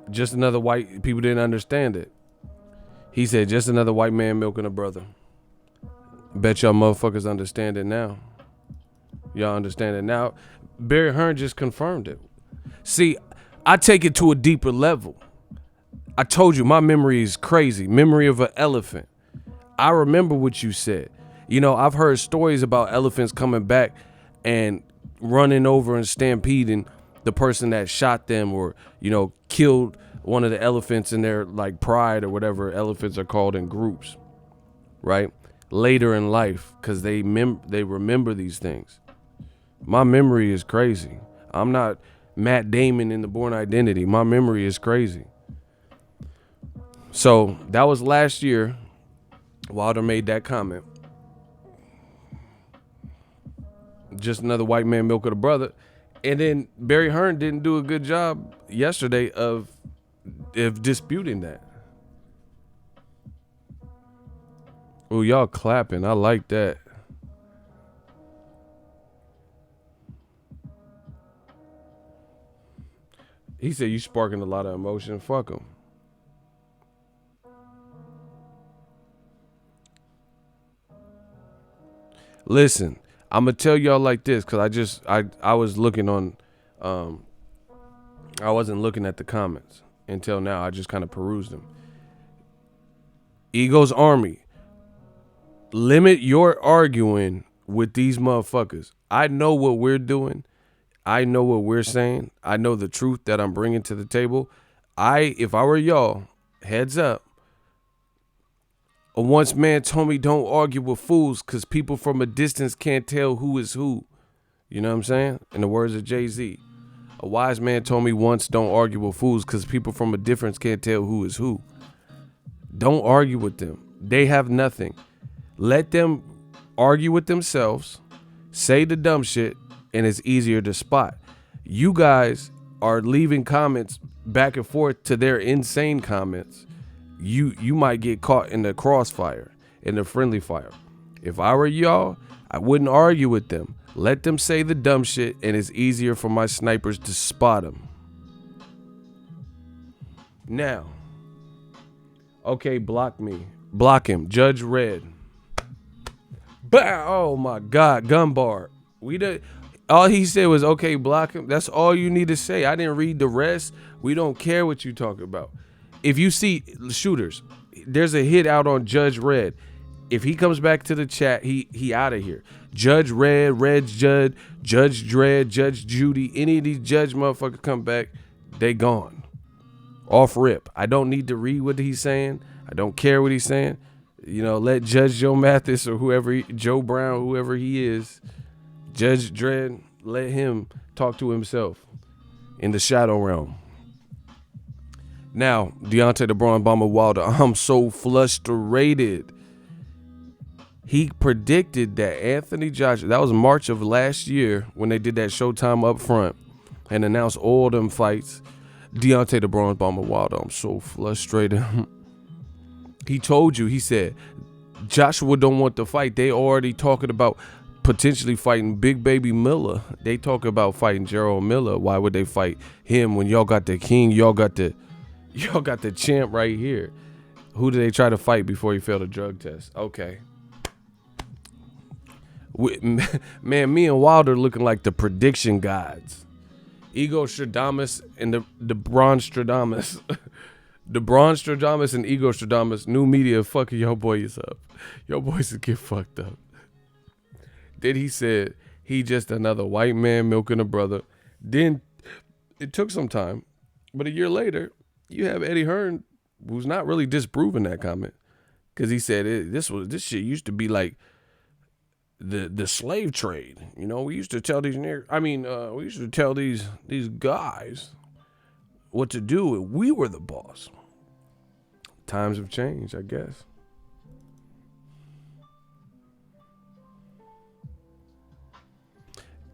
just another white, people didn't understand it. He said, just another white man milking a brother. Bet y'all motherfuckers understand it now. Y'all understand it now. Barry Hearn just confirmed it. See, I take it to a deeper level. I told you my memory is crazy. Memory of an elephant. I remember what you said. You know, I've heard stories about elephants coming back and running over and stampeding the person that shot them or, you know, killed one of the elephants in their like pride or whatever elephants are called in groups, right? Later in life, because they remember these things. My memory is crazy. I'm not Matt Damon in The Bourne Identity. My memory is crazy. So that was last year. Wilder made that comment. Just another white man milking a brother. And then Barry Hearn didn't do a good job yesterday of disputing that. Oh, y'all clapping. I like that. He said you sparking a lot of emotion. Fuck him. Listen, I'm gonna tell y'all like this because I was looking on, I wasn't looking at the comments until now. I just kind of perused them. Ego's Army. Limit your arguing with these motherfuckers. I know what we're doing. I know what we're saying. I know the truth that I'm bringing to the table. If I were y'all, heads up. A once man told me don't argue with fools because people from a distance can't tell who is who. You know what I'm saying? In the words of Jay-Z. A wise man told me once don't argue with fools because people from a difference can't tell who is who. Don't argue with them. They have nothing. Let them argue with themselves, say the dumb shit, and it's easier to spot. You guys are leaving comments back and forth to their insane comments. You might get caught in the crossfire, in the friendly fire. If I were y'all, I wouldn't argue with them. Let them say the dumb shit, and it's easier for my snipers to spot them. Now, okay, block me. Block him. Judge Red. Bah! Oh my God, gun bar. All he said was, okay, block him. That's all you need to say. I didn't read the rest. We don't care what you talk about. If you see shooters, there's a hit out on Judge Red. If he comes back to the chat, he out of here. Judge Red, Red Judd, Judge Dredd, Judge Judy, any of these judge motherfuckers come back, they gone. Off rip. I don't need to read what he's saying. I don't care what he's saying. You know, let Judge Joe Mathis or whoever, Joe Brown, whoever he is, Judge Dredd, let him talk to himself in the shadow realm. Now, Deontay the Braun Bomber Wilder, I'm so frustrated. He predicted that Anthony Joshua, that was March of last year when they did that Showtime up front and announced all them fights. Deontay the Braun Bomber Wilder, I'm so frustrated. He told you, he said, Joshua don't want to fight. They already talking about potentially fighting Big Baby Miller. They talk about fighting Gerald Miller. Why would they fight him when y'all got the king? Y'all got the champ right here. Who did they try to fight before he failed a drug test? Okay. Man, me and Wilder looking like the prediction gods. Ego Stradamus and the Braun Stradamus. The Braun Stradamus and Ego Stradamus, new media fucking your boys up. Your boys get fucked up. Then he said he just another white man milking a brother. Then it took some time, but a year later, you have Eddie Hearn, who's not really disproving that comment, because he said this shit used to be like the slave trade. You know, we used to tell these we used to tell these guys what to do, and we were the boss. Times have changed, I guess.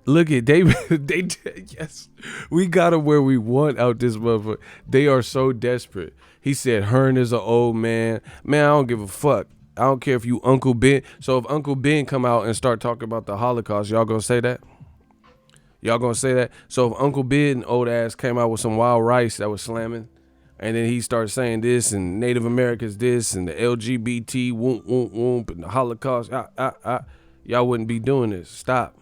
Look at they yes, we got them where we want out this motherfucker. They are so desperate. He said Hearn is an old man. Man, I don't give a fuck. I don't care if you Uncle Ben. So if Uncle Ben come out and start talking about the Holocaust, y'all gonna say that? Y'all gonna say that? So if Uncle Ben old ass came out with some wild rice that was slamming, And then he starts saying this and Native Americans this and the LGBT whoop and the Holocaust. Y'all wouldn't be doing this. Stop.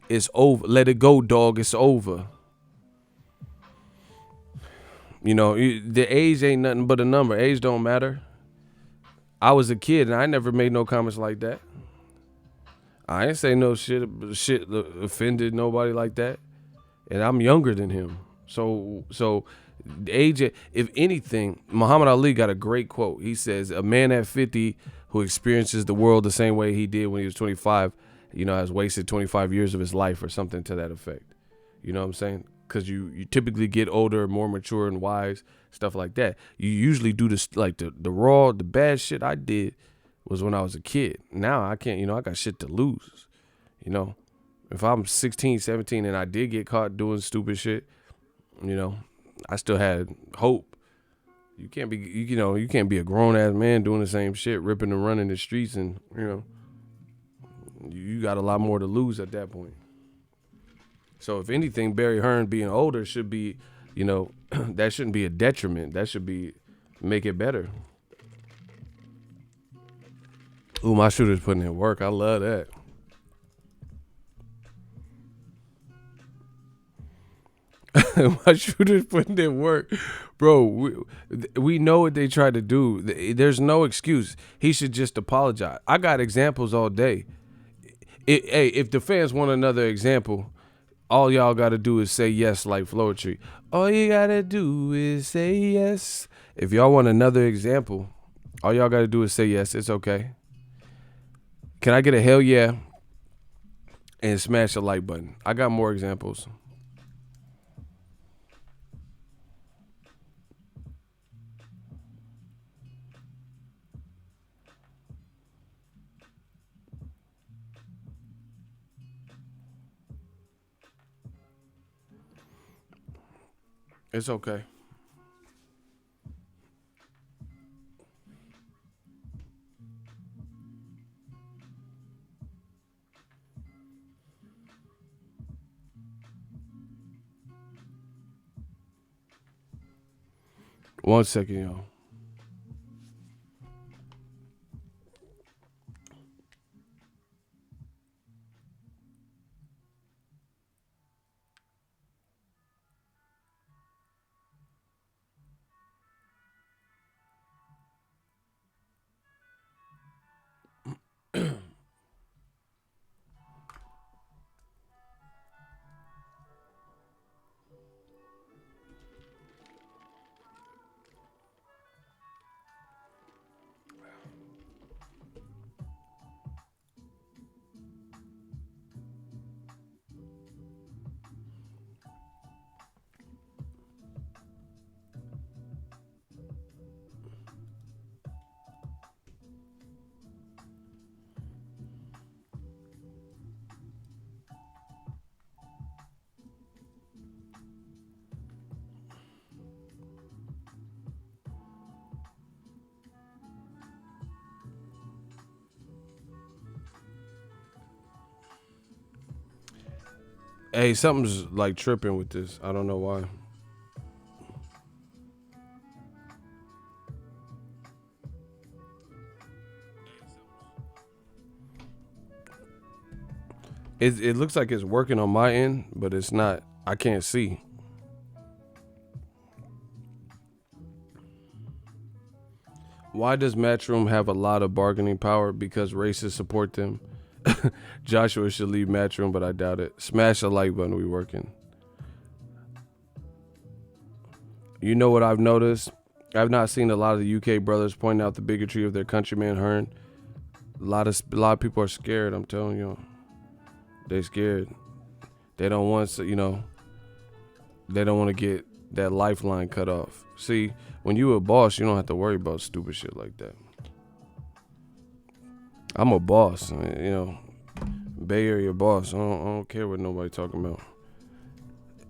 It's over. Let it go, dog. It's over. You know, the age ain't nothing but a number. Age don't matter. I was a kid and I never made no comments like that. I ain't say no shit offended nobody like that. And I'm younger than him. So age, if anything, Muhammad Ali got a great quote. He says, a man at 50 who experiences the world the same way he did when he was 25, you know, has wasted 25 years of his life or something to that effect. You know what I'm saying? Because you typically get older, more mature and wise, stuff like that. You usually do this, like the raw, the bad shit I did was when I was a kid. Now I can't, you know, I got shit to lose. You know, if I'm 16, 17 and I did get caught doing stupid shit, you know, I still had hope. You can't be a grown ass man doing the same shit, ripping and running the streets, and you know, you got a lot more to lose at that point. So if anything, Barry Hearn being older should be, you know, that shouldn't be a detriment. That should be make it better. Ooh, my shooter's putting in work. I love that. My shooter's putting in work. Bro, we know what they tried to do. There's no excuse. He should just apologize. I got examples all day. If the fans want another example, all y'all got to do is say yes like Floetry. All you got to do is say yes. If y'all want another example, all y'all got to do is say yes. It's okay. Can I get a hell yeah? And smash the like button. I got more examples. It's okay. One second, y'all. Hey, something's like tripping with this. I don't know why. It looks like it's working on my end, but it's not. I can't see. Why does Matchroom have a lot of bargaining power? Because racists support them. Joshua should leave Matchroom, but I doubt it. Smash the like button. We working. You know what I've noticed? I've not seen a lot of the UK brothers point out the bigotry of their countryman Hearn. A lot of people are scared. I'm telling you, they scared. They don't want to, you know. They don't want to get that lifeline cut off. See, when you a boss, you don't have to worry about stupid shit like that. I'm a boss, you know. Bay Area boss. I don't care what nobody talking about.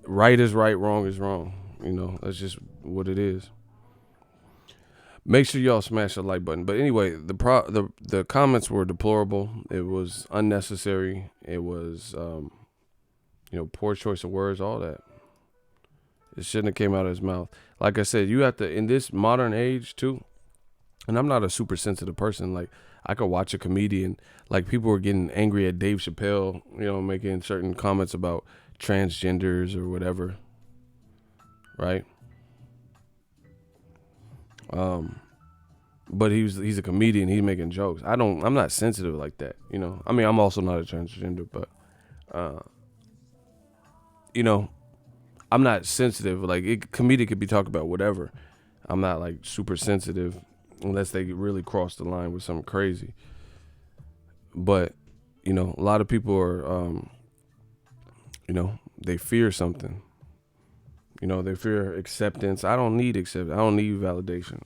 Right is right, wrong is wrong. You know, that's just what it is. Make sure y'all smash the like button. But anyway, the comments were deplorable. It was unnecessary. It was, you know, poor choice of words, all that. It shouldn't have came out of his mouth. Like I said, you have to, in this modern age too, and I'm not a super sensitive person. Like, I could watch a comedian, like people were getting angry at Dave Chappelle, making certain comments about transgenders or whatever. Right? But he's a comedian, he's making jokes. I'm not sensitive like that, I mean, I'm also not a transgender, but I'm not sensitive. Like, comedic could be talking about whatever. I'm not like super sensitive unless they really cross the line with something crazy. But, a lot of people are, they fear something. They fear acceptance. I don't need acceptance. I don't need validation.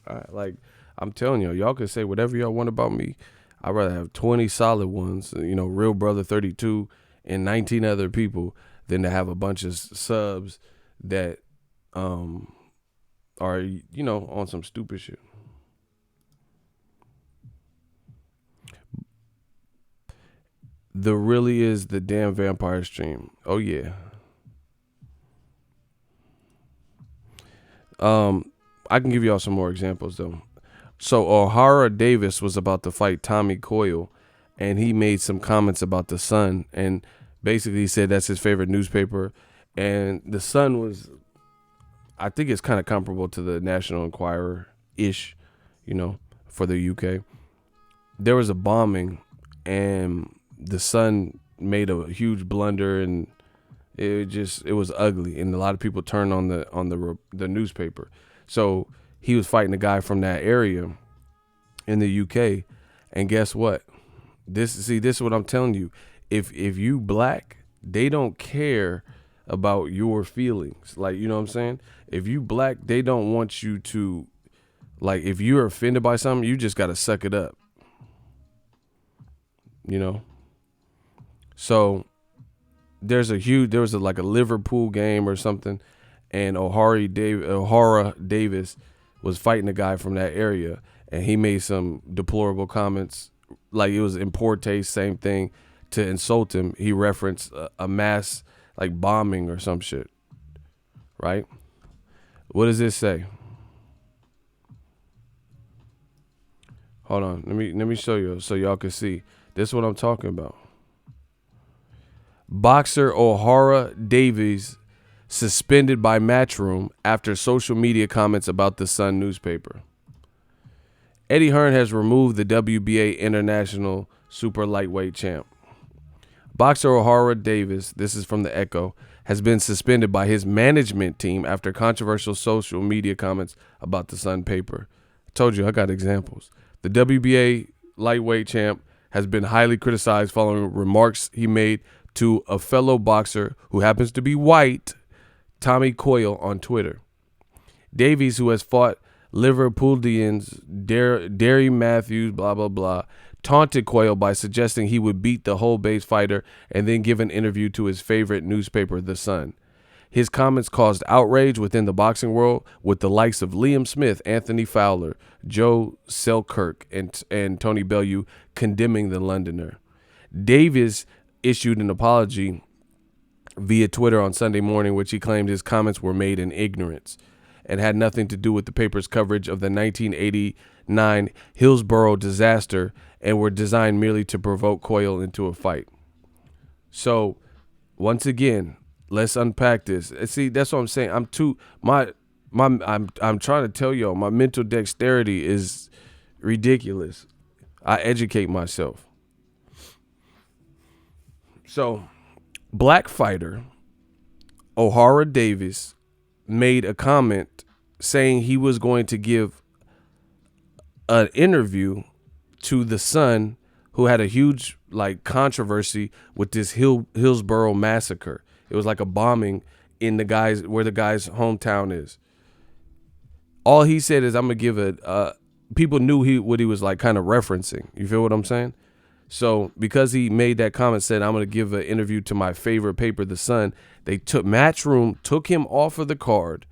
I'm telling y'all can say whatever y'all want about me. I'd rather have 20 solid ones, Real Brother 32 and 19 other people than to have a bunch of subs that are, on some stupid shit. There really is the damn vampire stream. Oh, yeah. I can give y'all some more examples, though. So Ohara Davies was about to fight Tommy Coyle, and he made some comments about the Sun, and basically said that's his favorite newspaper. And the Sun was, I think it's kind of comparable to the National Enquirer-ish, for the UK. There was a bombing, and the Sun made a huge blunder, and it was ugly, and a lot of people turned on the newspaper. So he was fighting a guy from that area in the UK, and guess what? This is what I'm telling you. If you black, they don't care about your feelings. Like, you know what I'm saying? If you black, they don't want you to, like, if you're offended by something, you just gotta suck it up. So there was a Liverpool game or something, and Ohara Davies was fighting a guy from that area, and he made some deplorable comments, like it was in poor taste, same thing, to insult him. He referenced a mass like bombing or some shit, right? What does this say? Hold on, let me show you so y'all can see. This is what I'm talking about. Boxer Ohara Davies suspended by Matchroom after social media comments about the Sun newspaper. Eddie Hearn has removed the WBA International Super Lightweight champ. Boxer Ohara Davies, this is from the Echo, has been suspended by his management team after controversial social media comments about the Sun paper. I told you I got examples. The WBA lightweight champ has been highly criticized following remarks he made to a fellow boxer who happens to be white, Tommy Coyle, on Twitter. Davies, who has fought Liverpoolians, Derry Matthews, blah, blah, blah, taunted Coyle by suggesting he would beat the whole base fighter and then give an interview to his favorite newspaper, The Sun. His comments caused outrage within the boxing world, with the likes of Liam Smith, Anthony Fowler, Joe Selkirk, and Tony Bellew condemning the Londoner. Davies issued an apology via Twitter on Sunday morning, which he claimed his comments were made in ignorance and had nothing to do with the paper's coverage of the 1989 Hillsborough disaster and were designed merely to provoke Coyle into a fight. So, once again, let's unpack this. See, that's what I'm saying. I'm trying to tell y'all, my mental dexterity is ridiculous. I educate myself. So, black fighter Ohara Davies made a comment saying he was going to give an interview to The Sun, who had a huge controversy with this Hillsborough massacre. It was like a bombing in where the guy's hometown is. All he said is, I'm gonna give people knew what he was kind of referencing. You feel what I'm saying? So because he made that comment, said, I'm going to give an interview to my favorite paper, The Sun, they Matchroom took him off of the card,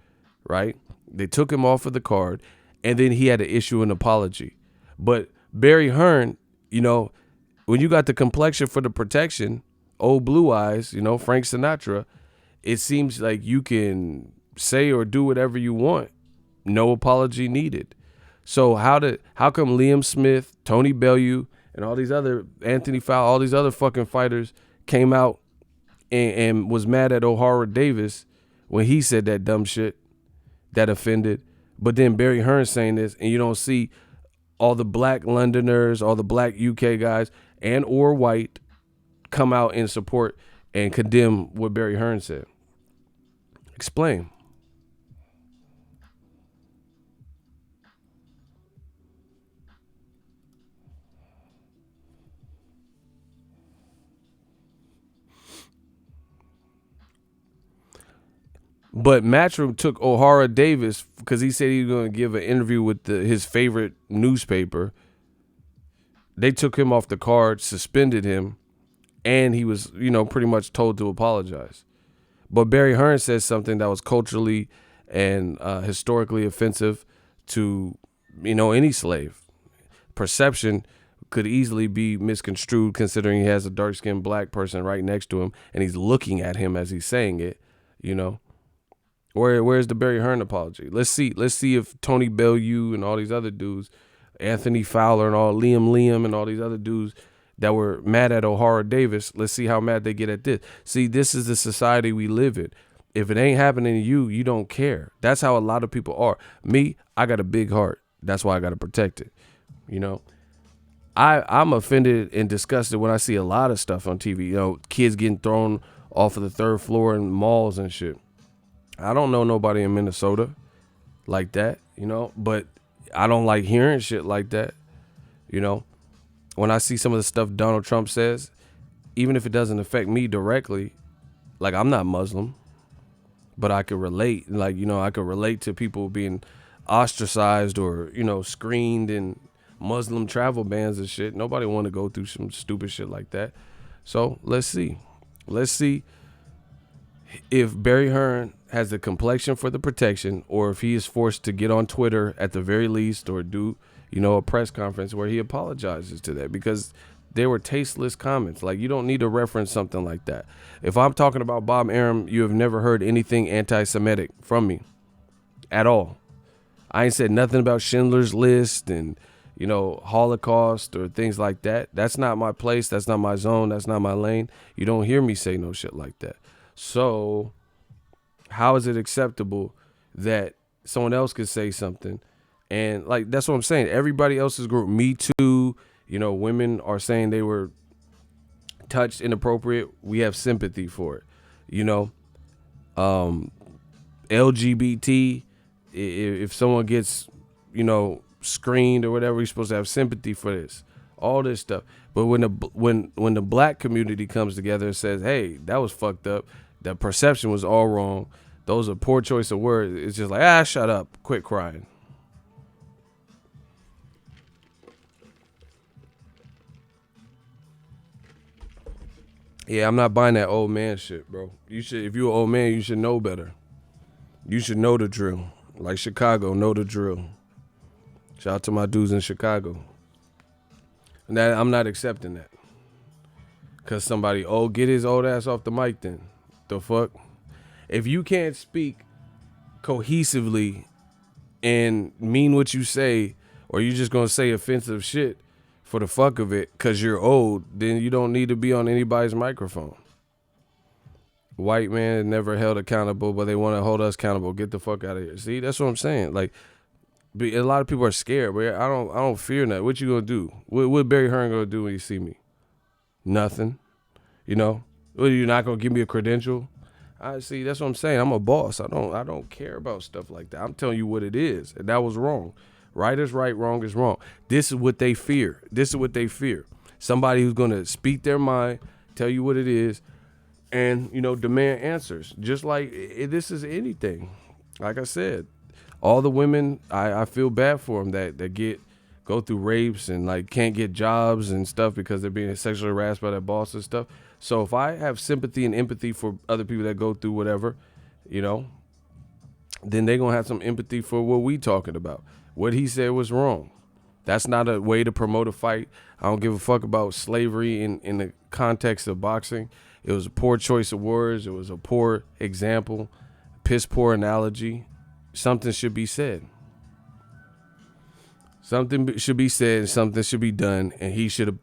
right? They took him off of the card, and then he had to issue an apology. But Barry Hearn, when you got the complexion for the protection, old blue eyes, Frank Sinatra, it seems like you can say or do whatever you want. No apology needed. So how come Liam Smith, Tony Bellew, and all these other Anthony Fowler, all these other fucking fighters came out and was mad at Ohara Davies when he said that dumb shit that offended, but then Barry Hearn saying this, and you don't see all the black Londoners, all the black UK guys, and or white come out in support and condemn what Barry Hearn said. Explain. But Matchroom took Ohara Davies because he said he was going to give an interview with his favorite newspaper. They took him off the card, suspended him, and he was, pretty much told to apologize. But Barry Hearn says something that was culturally and historically offensive to, any slave. Perception could easily be misconstrued considering he has a dark-skinned black person right next to him and he's looking at him as he's saying it, Where's the Barry Hearn apology? Let's see if Tony Bellew and all these other dudes, Anthony Fowler and all Liam and all these other dudes that were mad at Ohara Davies, let's see how mad they get at this. See, this is the society we live in. If it ain't happening to you, you don't care. That's how a lot of people are. Me, I got a big heart. That's why I got to protect it. I'm offended and disgusted when I see a lot of stuff on TV. Kids getting thrown off of the third floor in malls and shit. I don't know nobody in Minnesota like that, but I don't like hearing shit like that, When I see some of the stuff Donald Trump says, even if it doesn't affect me directly, like I'm not Muslim, but I could relate. Like, I could relate to people being ostracized or, screened in Muslim travel bans and shit. Nobody want to go through some stupid shit like that. So let's see. Let's see if Barry Hearn has the complexion for the protection, or if he is forced to get on Twitter at the very least, or do, a press conference where he apologizes to that, because they were tasteless comments. Like, you don't need to reference something like that. If I'm talking about Bob Arum, you have never heard anything anti-Semitic from me at all. I ain't said nothing about Schindler's List and, Holocaust or things like that. That's not my place. That's not my zone. That's not my lane. You don't hear me say no shit like that. So how is it acceptable that someone else could say something? And that's what I'm saying. Everybody else's group, Me Too, women are saying they were touched inappropriate. We have sympathy for it. LGBT, if someone gets, screened or whatever, you're supposed to have sympathy for this, all this stuff. But when the black community comes together and says, hey, that was fucked up, the perception was all wrong, those are poor choice of words, it's just like, shut up, quit crying. Yeah, I'm not buying that old man shit, bro. You should, if you're an old man, you should know better. You should know the drill. Like Chicago, know the drill. Shout out to my dudes in Chicago. And that, I'm not accepting that. Cause somebody, get his old ass off the mic then. The fuck? If you can't speak cohesively and mean what you say, or you just gonna say offensive shit for the fuck of it cause you're old, then you don't need to be on anybody's microphone. White man never held accountable, but they want to hold us accountable. Get the fuck out of here. See, that's what I'm saying. Like, a lot of people are scared, but I don't fear that. What you gonna do? What Barry Hearn gonna do when you see me? Nothing. What, you're not gonna give me a credential? I see. That's what I'm saying. I'm a boss. I don't care about stuff like that. I'm telling you what it is, and that was wrong. Right is right. Wrong is wrong. This is what they fear. Somebody who's gonna speak their mind, tell you what it is, and demand answers. Just like this is anything. Like I said, all the women, I feel bad for them that go through rapes and can't get jobs and stuff because they're being sexually harassed by their boss and stuff. So if I have sympathy and empathy for other people that go through whatever, then they're gonna have some empathy for what we talking about. What he said was wrong. That's not a way to promote a fight. I don't give a fuck about slavery in the context of boxing. It was a poor choice of words. It was a poor example. piss poor analogy. Something should be said. Something should be said, something should be done, and he should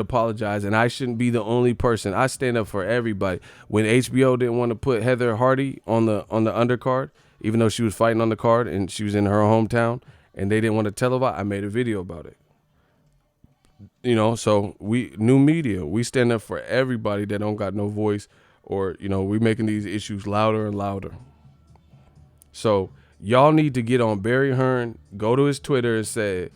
apologize. And I shouldn't be the only person. I stand up for everybody. When HBO didn't want to put Heather Hardy on the undercard, even though she was fighting on the card and she was in her hometown, and they didn't want to televise, I made a video about it. So new media, we stand up for everybody that don't got no voice, or we making these issues louder and louder. So y'all need to get on Barry Hearn, go to his Twitter and say,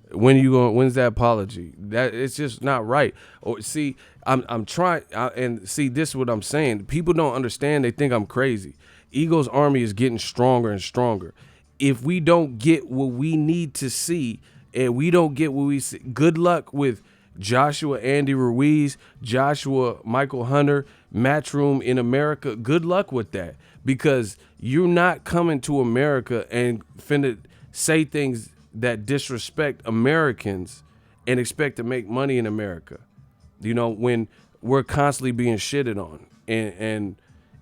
when's that apology? That it's just not right. Or see, I'm trying, and see, this is what I'm saying. People don't understand. They think I'm crazy. Eagles Army is getting stronger and stronger. If we don't get what we need to see, and we don't get what we see, good luck with Joshua Andy Ruiz, Joshua Michael Hunter, Matchroom in America. Good luck with that, because you're not coming to America and finna say things that disrespect Americans and expect to make money in America. When we're constantly being shitted on and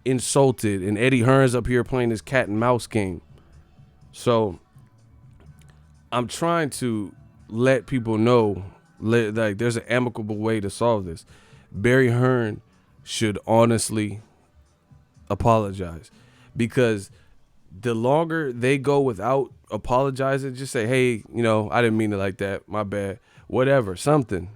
insulted, and Eddie Hearn's up here playing this cat and mouse game. So I'm trying to let people know, like, there's an amicable way to solve this. Barry Hearn should honestly apologize, because the longer they go without apologizing, just say, hey, I didn't mean it like that, my bad, whatever, something.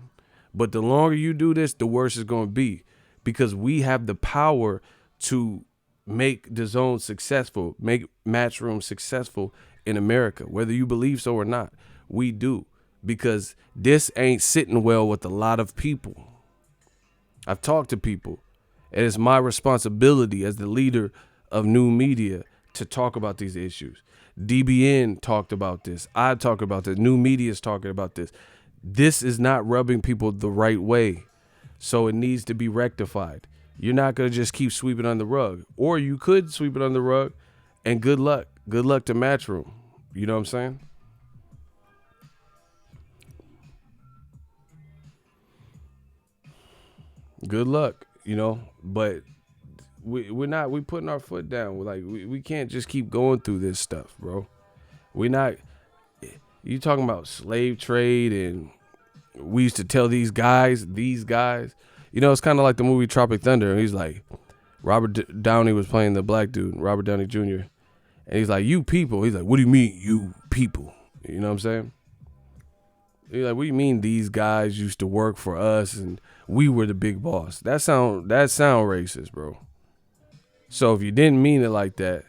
But the longer you do this, the worse it's going to be, because we have the power to make the zone successful, make Matchroom successful in America, whether you believe so or not. We do, because this ain't sitting well with a lot of people. I've talked to people, and it's my responsibility as the leader of new media to talk about these issues. DBN talked about this. I talk about this. New media is talking about this. This is not rubbing people the right way, so it needs to be rectified. You're not going to just keep sweeping on the rug, or you could sweep it on the rug, and good luck. Good luck to Matchroom. You know what I'm saying? Good luck, but we're putting our foot down. We can't just keep going through this stuff, bro. You talking about slave trade, and we used to tell these guys, it's kind of like the movie Tropic Thunder. And he's like, Robert Downey was playing the black dude, Robert Downey Jr. And he's like, you people. He's like, what do you mean, you people? You know what I'm saying? He's like, what do you mean these guys used to work for us and we were the big boss? That sound racist, bro. So if you didn't mean it like that,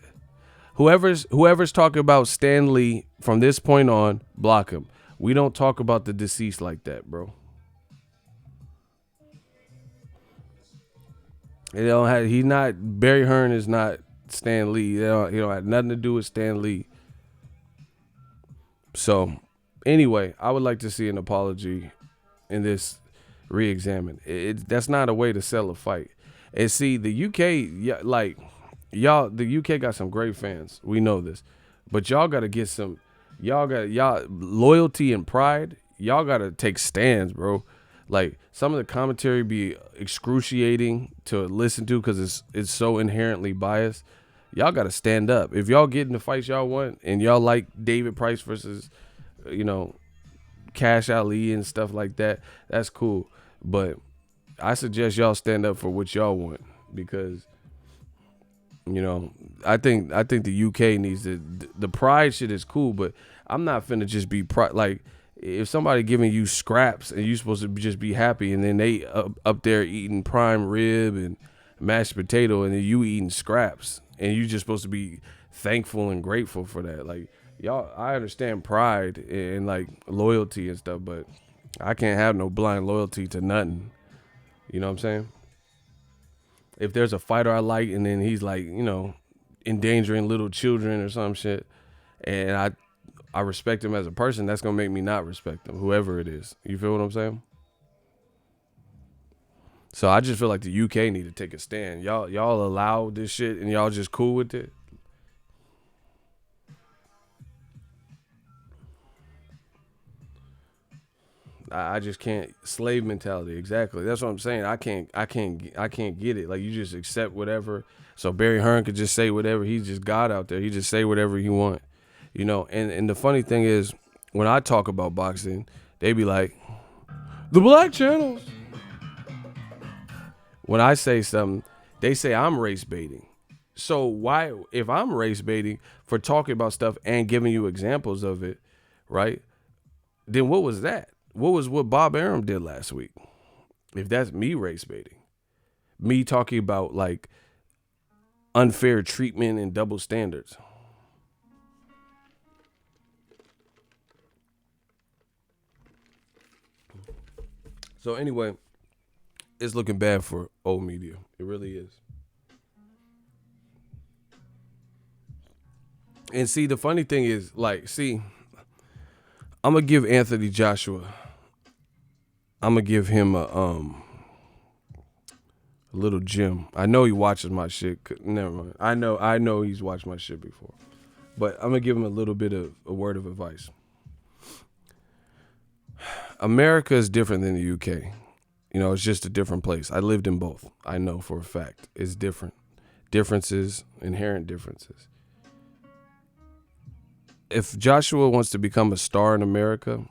whoever's talking about Stan Lee from this point on, block him. We don't talk about the deceased like that, bro. Barry Hearn is not Stan Lee. He don't have nothing to do with Stan Lee. So anyway, I would like to see an apology in this re-examine. That's not a way to sell a fight. And see, the UK, the UK got some great fans. We know this. But y'all got to get some, y'all loyalty and pride. Y'all got to take stands, bro. Like, some of the commentary be excruciating to listen to because it's so inherently biased. Y'all got to stand up. If y'all get in the fights y'all want, and y'all like David Price versus, Cash Ali and stuff like that, that's cool. But I suggest y'all stand up for what y'all want, because, I think the UK needs the pride shit is cool, but I'm not finna just be like, if somebody giving you scraps and you supposed to just be happy, and then they up there eating prime rib and mashed potato, and then you eating scraps, and you just supposed to be thankful and grateful for that. Like, y'all, I understand pride and like loyalty and stuff, but I can't have no blind loyalty to nothing. You know what I'm saying? If there's a fighter I like, and then he's like, endangering little children or some shit, and I respect him as a person, that's gonna make me not respect him, whoever it is. You feel what I'm saying? So I just feel like the UK need to take a stand. Y'all allow this shit, and y'all just cool with it. I just can't. Slave mentality, exactly. That's what I'm saying. I can't get it. Like, you just accept whatever. So Barry Hearn could just say whatever. He's just God out there. He just say whatever he want, you know. And the funny thing is, when I talk about boxing, they be like, the black channels. When I say something, they say I'm race baiting. So why, if I'm race baiting for talking about stuff and giving you examples of it, right? Then what was that? What was what Bob Arum did last week? If that's me race baiting, me talking about like unfair treatment and double standards. So anyway, it's looking bad for old media. It really is. And see, the funny thing is, like, see, I'm gonna give Anthony Joshua, I'm gonna give him a little gem. I know he watches my shit. Never mind. I know he's watched my shit before. But I'm gonna give him a little bit of a word of advice. America is different than the UK. You know, it's just a different place. I lived in both. I know for a fact. It's different. Differences, inherent differences. If Joshua wants to become a star in America,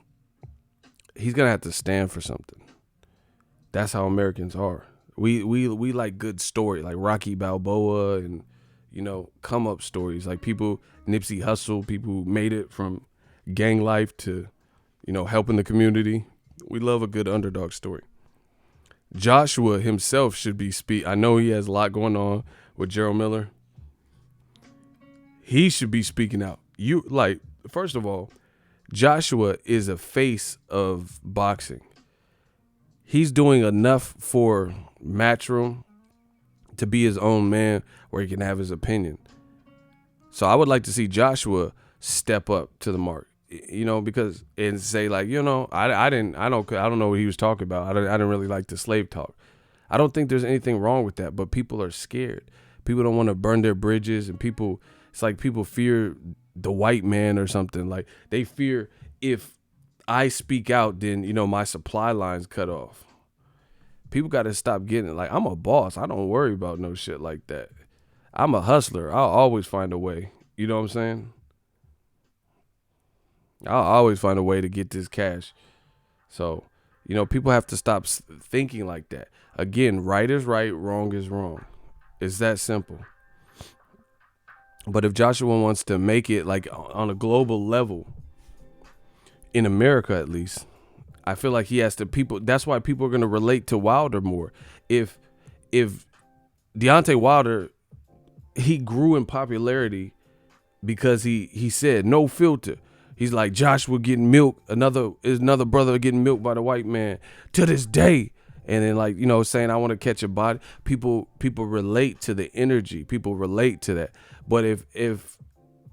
he's gonna have to stand for something. That's how Americans are. We like good story, like Rocky Balboa and, you know, come up stories, like people, Nipsey Hussle, people who made it from gang life to, you know, helping the community. We love a good underdog story. Joshua himself should be I know he has a lot going on with Gerald Miller. He should be speaking out. You, like, first of all, Joshua is a face of boxing. He's doing enough for Matchroom to be his own man where he can have his opinion. So I would like to see Joshua step up to the mark, you know, because, and say, like, you know, I don't know what he was talking about. I didn't really like the slave talk. I don't think there's anything wrong with that, but people are scared. People don't want to burn their bridges, and it's like people fear the white man or something. Like, they fear if I speak out, then, you know, my supply line's cut off. People got to stop getting it. Like, I'm a boss. I don't worry about no shit like that. I'm a hustler. I'll always find a way. You know what I'm saying? I'll always find a way to get this cash. So, you know, people have to stop thinking like that. Again, right is right, wrong is wrong. It's that simple. But if Joshua wants to make it, like, on a global level, in America at least, I feel like he has to, that's why people are going to relate to Wilder more. If Deontay Wilder, he grew in popularity because he said no filter. He's like, Joshua getting milked, another brother getting milked by the white man to this day. And then, like, you know, saying, I want to catch a body. People relate to the energy. People relate to that. But if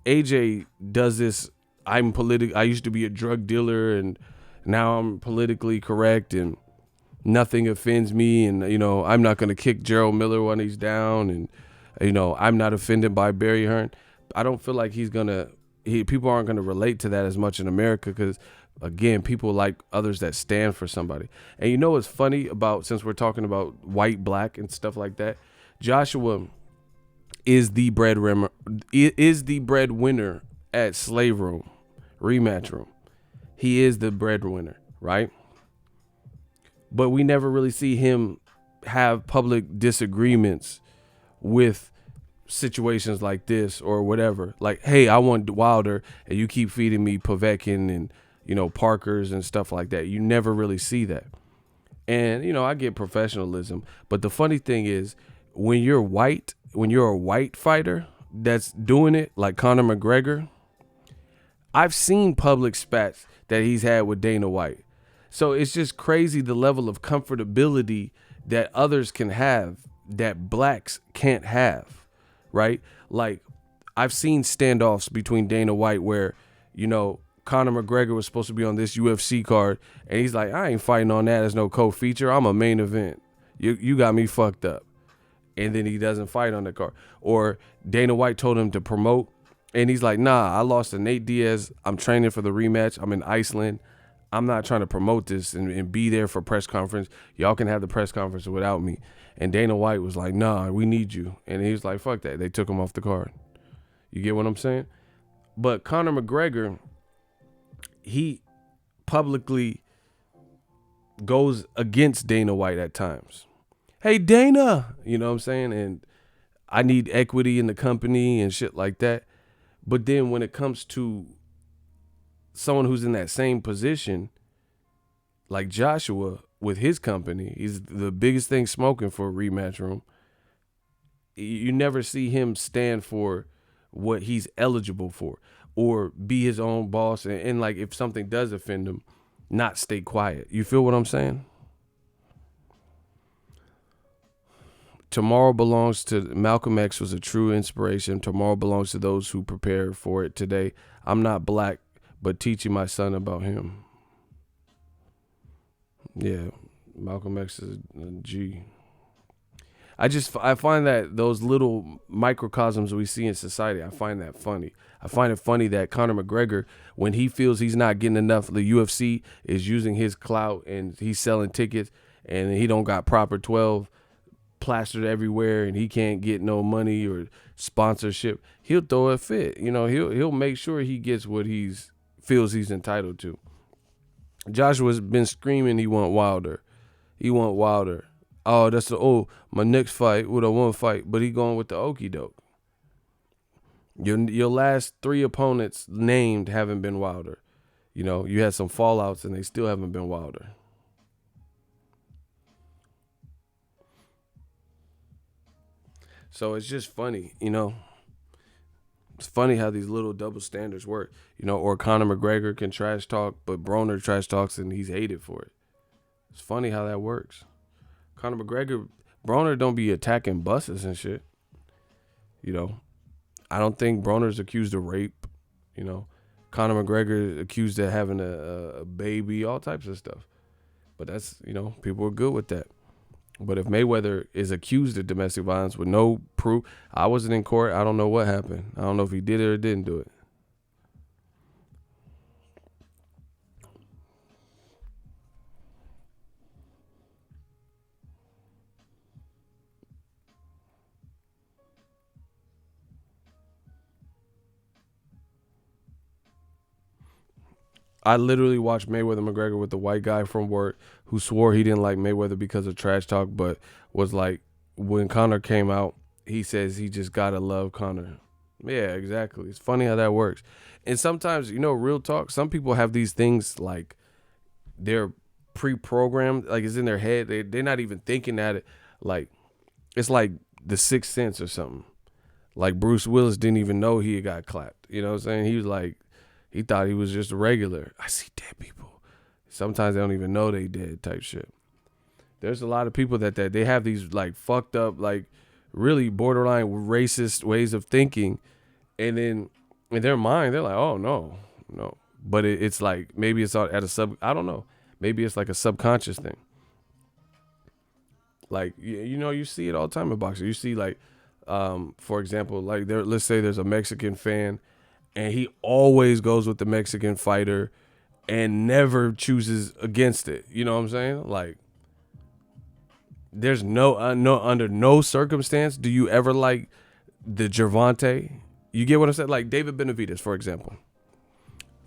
AJ does this, I used to be a drug dealer and now I'm politically correct and nothing offends me, and, you know, I'm not going to kick Gerald Miller when he's down, and, you know, I'm not offended by Barry Hearn. I don't feel like people aren't going to relate to that as much in America because, again, people like others that stand for somebody. And you know what's funny about, since we're talking about white, black, and stuff like that, Joshua is the breadwinner at Slaveroom, rematch room. He is the breadwinner, right? But we never really see him have public disagreements with situations like this or whatever. Like, hey, I want Wilder, and you keep feeding me Povetkin and, you know, Parkers and stuff like that. You never really see that. And, you know, I get professionalism, but the funny thing is, when you're a white fighter that's doing it, like Conor McGregor, I've seen public spats that he's had with Dana White. So it's just crazy the level of comfortability that others can have that blacks can't have, right? Like, I've seen standoffs between Dana White where, you know, Conor McGregor was supposed to be on this UFC card, and he's like, I ain't fighting on that as no co-feature. I'm a main event. You got me fucked up. And then he doesn't fight on the card. Or Dana White told him to promote, and he's like, nah, I lost to Nate Diaz. I'm training for the rematch. I'm in Iceland. I'm not trying to promote this and be there for press conference. Y'all can have the press conference without me. And Dana White was like, nah, we need you. And he was like, fuck that. They took him off the card. You get what I'm saying? But Conor McGregor, he publicly goes against Dana White at times. Hey, Dana, you know what I'm saying? And I need equity in the company and shit like that. But then when it comes to someone who's in that same position, like Joshua with his company, he's the biggest thing smoking for a rematch room. You never see him stand for what he's eligible for or be his own boss. And like, if something does offend him, not stay quiet. You feel what I'm saying? Tomorrow belongs to Malcolm X was a true inspiration. Tomorrow belongs to those who prepare for it today. I'm not black, but teaching my son about him. Yeah, Malcolm X is a G. I find that those little microcosms we see in society, I find that funny. I find it funny that Conor McGregor, when he feels he's not getting enough, the UFC is using his clout and he's selling tickets and he don't got proper 12 plastered everywhere and he can't get no money or sponsorship. He'll throw a fit. You know, he'll make sure he gets what he's feels he's entitled to. Joshua's been screaming he want Wilder. He want Wilder. Oh, that's my next fight with a one fight, but he going with the okie doke. Your last 3 opponents named haven't been Wilder. You know, you had some fallouts and they still haven't been Wilder. So it's just funny, you know. It's funny how these little double standards work, you know, or Conor McGregor can trash talk, but Broner trash talks and he's hated for it. It's funny how that works. Conor McGregor, Broner don't be attacking buses and shit. You know, I don't think Broner's accused of rape. You know, Conor McGregor is accused of having a baby, all types of stuff. But that's, you know, people are good with that. But if Mayweather is accused of domestic violence with no proof, I wasn't in court. I don't know what happened. I don't know if he did it or didn't do it. I literally watched Mayweather McGregor with the white guy from work who swore he didn't like Mayweather because of trash talk, but was like, when Conor came out, he says he just gotta love Conor. Yeah, exactly. It's funny how that works. And sometimes, you know, real talk, some people have these things like they're pre-programmed, like it's in their head. They're not even thinking at it. Like, it's like the Sixth Sense or something. Like Bruce Willis didn't even know he had got clapped. You know what I'm saying? He was like, he thought he was just a regular. I see dead people. Sometimes they don't even know they dead type shit. There's a lot of people that they have these like fucked up, like really borderline racist ways of thinking. And then in their mind, they're like, oh, no. But it's like, maybe it's at a I don't know. Maybe it's like a subconscious thing. Like, you know, you see it all the time in boxing. You see like, for example, like let's say there's a Mexican fan and he always goes with the Mexican fighter and never chooses against it. You know what I'm saying? Like, there's under no circumstance do you ever like the Gervonta. You get what I'm saying? Like David Benavidez, for example,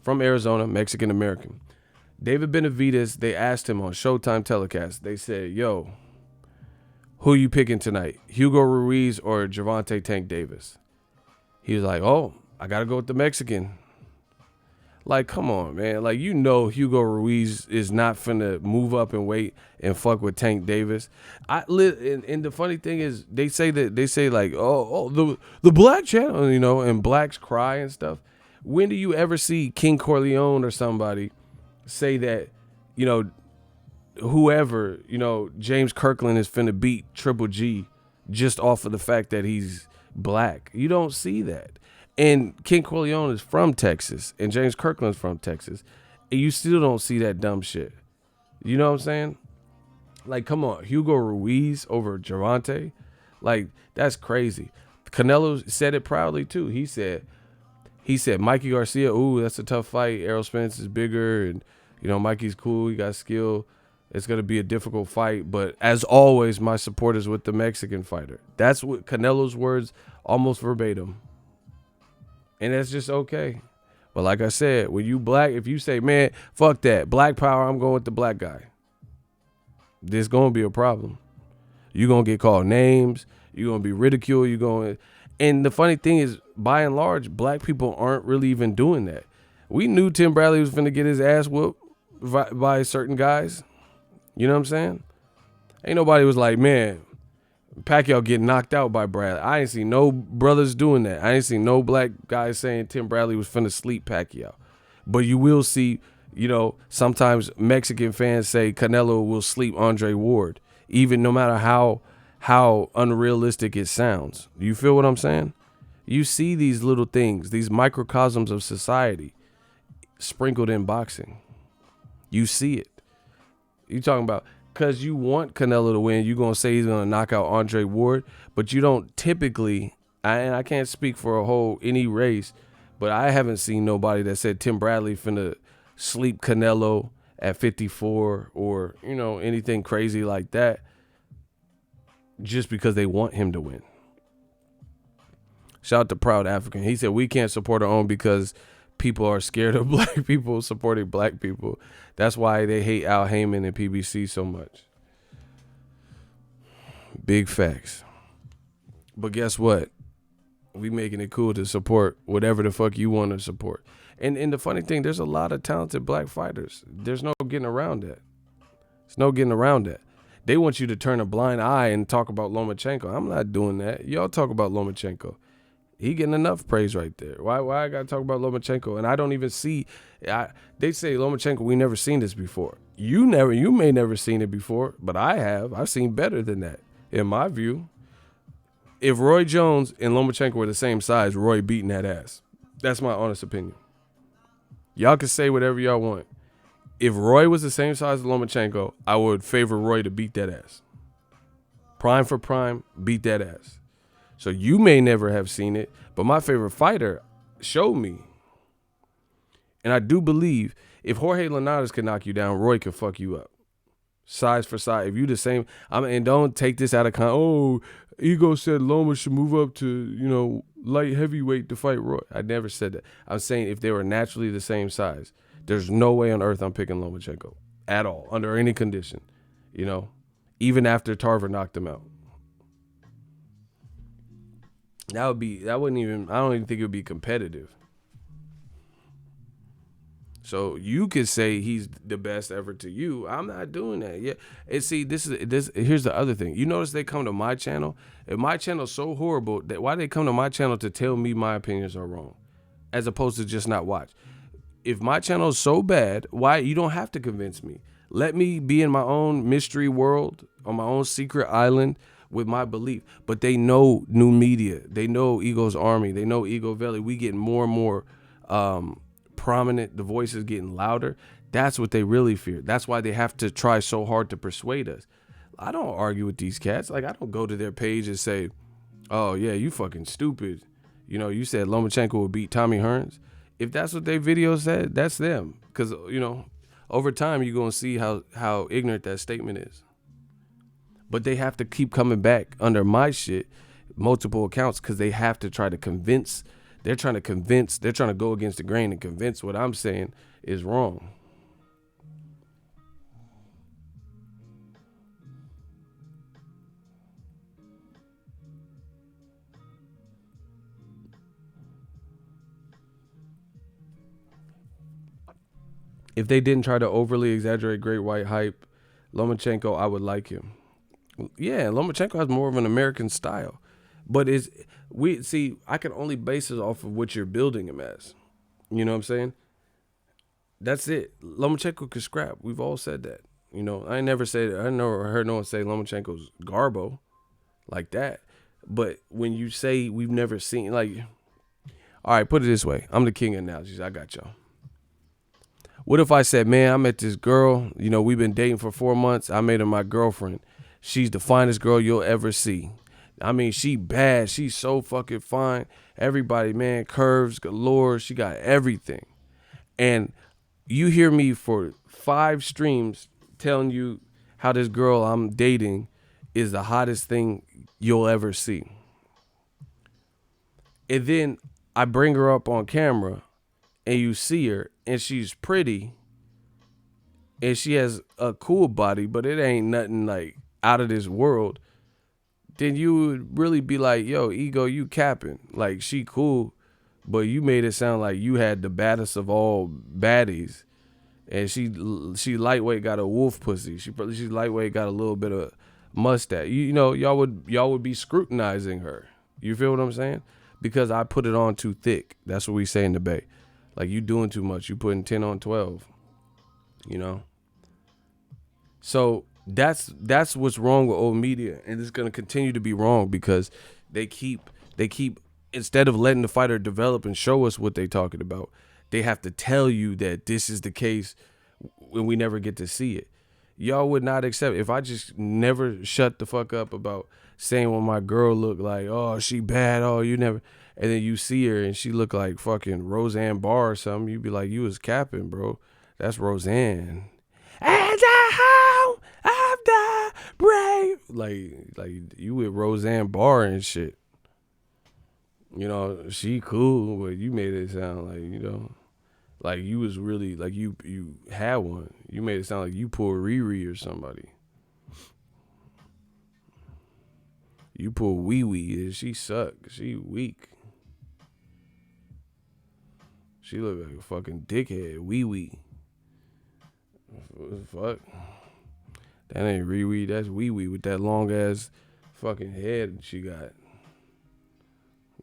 from Arizona, Mexican American. David Benavidez, they asked him on Showtime telecast. They said, yo, who you picking tonight? Hugo Ruiz or Gervonta Tank Davis? He was like, oh, I got to go with the Mexican. Like, come on, man. Like, you know Hugo Ruiz is not finna move up and wait and fuck with Tank Davis. And the funny thing is, they say like, the black channel, you know, and blacks cry and stuff. When do you ever see King Corleone or somebody say that, you know, whoever, you know, James Kirkland is finna beat Triple G just off of the fact that he's black? You don't see that. And King Corleone is from Texas, and James Kirkland's from Texas, and you still don't see that dumb shit. You know what I'm saying? Like, come on, Hugo Ruiz over Gervonta? Like, that's crazy. Canelo said it proudly, too. He said, Mikey Garcia, ooh, that's a tough fight. Errol Spence is bigger, and, You know, Mikey's cool. He got skill. It's going to be a difficult fight. But as always, my support is with the Mexican fighter. That's what Canelo's words, almost verbatim. And that's just okay. But like I said, when you black, if you say, man, fuck that, black power, I'm going with the black guy, there's going to be a problem. You're going to get called names. You're going to be ridiculed. And the funny thing is, by and large, black people aren't really even doing that. We knew Tim Bradley was finna get his ass whooped by certain guys. You know what I'm saying? Ain't nobody was like, man, Pacquiao getting knocked out by Bradley. I ain't seen no brothers doing that. I ain't seen no black guys saying Tim Bradley was finna sleep Pacquiao. But you will see, you know, sometimes Mexican fans say Canelo will sleep Andre Ward, even no matter how unrealistic it sounds. You feel what I'm saying? You see these little things, these microcosms of society sprinkled in boxing. You see it. You talking about, because you want Canelo to win, you're going to say he's going to knock out Andre Ward, but you don't typically, and I can't speak for any race, but I haven't seen nobody that said Tim Bradley finna sleep Canelo at 54 or, you know, anything crazy like that just because they want him to win. Shout out to Proud African. He said, we can't support our own because people are scared of black people supporting black people. That's why they hate Al Heyman and PBC so much. Big facts. But guess what? We making it cool to support whatever the fuck you want to support. And the funny thing, there's a lot of talented black fighters. There's no getting around that. There's no getting around that. They want you to turn a blind eye and talk about Lomachenko. I'm not doing that. Y'all talk about Lomachenko. He getting enough praise right there. Why I got to talk about Lomachenko? And I don't even see, they say Lomachenko, we never seen this before. You may never seen it before, but I have. I've seen better than that, in my view. If Roy Jones and Lomachenko were the same size, Roy beating that ass. That's my honest opinion. Y'all can say whatever y'all want. If Roy was the same size as Lomachenko, I would favor Roy to beat that ass. Prime for prime, beat that ass. So you may never have seen it, but my favorite fighter showed me. And I do believe if Jorge Linares can knock you down, Roy can fuck you up. Size for size. If you the same, and don't take this out of context. Oh, Ego said Loma should move up to, light heavyweight to fight Roy. I never said that. I'm saying if they were naturally the same size, there's no way on earth I'm picking Lomachenko at all, under any condition, even after Tarver knocked him out. I don't even think it would be competitive. So you could say he's the best ever to you. I'm not doing that. Yeah. And see, here's the other thing. You notice they come to my channel. If my channel's so horrible, why they come to my channel to tell me my opinions are wrong, as opposed to just not watch? If my channel is so bad, why you don't have to convince me? Let me be in my own mystery world, on my own secret island with my belief. But they know new media. They know Ego's Army. They know Ego Valley. We get more and more prominent. The voice is getting louder. That's what they really fear. That's why they have to try so hard to persuade us. I don't argue with these cats. Like, I don't go to their page and say, oh, yeah, you fucking stupid. You said Lomachenko would beat Tommy Hearns. If that's what their video said, that's them. Because, over time, you're going to see how ignorant that statement is. But they have to keep coming back under my shit, multiple accounts, because they have to try to convince. They're trying to go against the grain and convince what I'm saying is wrong. If they didn't try to overly exaggerate Great White hype, Lomachenko, I would like him. Yeah, Lomachenko has more of an American style. But I can only base it off of what you're building him as. You know what I'm saying? That's it. Lomachenko could scrap. We've all said that. I never heard no one say Lomachenko's garbo like that. But when you say we've never seen, all right, put it this way. I'm the king of analogies. I got y'all. What if I said, man, I met this girl, we've been dating for 4 months. I made her my girlfriend. She's the finest girl you'll ever see. I mean, she bad. She's so fucking fine. Everybody, man, curves galore. She got everything. And, you hear me for 5 streams telling you how this girl I'm dating is the hottest thing you'll ever see. And then I bring her up on camera and you see her and she's pretty and she has a cool body, but it ain't nothing like out of this world. Then you would really be like, yo, Ego, you capping. Like, she cool, but you made it sound like you had the baddest of all baddies. And she lightweight got a wolf pussy. She lightweight got a little bit of mustache. You know, y'all would be scrutinizing her. You feel what I'm saying? Because I put it on too thick. That's what we say in the Bay. Like, you doing too much. You putting 10 on 12. You know? So that's what's wrong with old media, and it's gonna continue to be wrong because they keep instead of letting the fighter develop and show us what they talking about, they have to tell you that this is the case when we never get to see it. Y'all would not accept if I just never shut the fuck up about saying what my girl look like. Oh, she bad. Oh, you never. And then you see her and she look like fucking Roseanne Barr or something. You'd be like, you was capping, bro. That's Roseanne. And I hope of the brave. Like you with Roseanne Barr and shit. You know, she cool, but you made it sound like, you know, like you was really, like you had one. You made it sound like you pulled Riri or somebody. You pulled Wee Wee, and she suck. She weak. She look like a fucking dickhead. Wee Wee. What the fuck? That ain't Riri, that's Wee Wee with that long ass fucking head she got.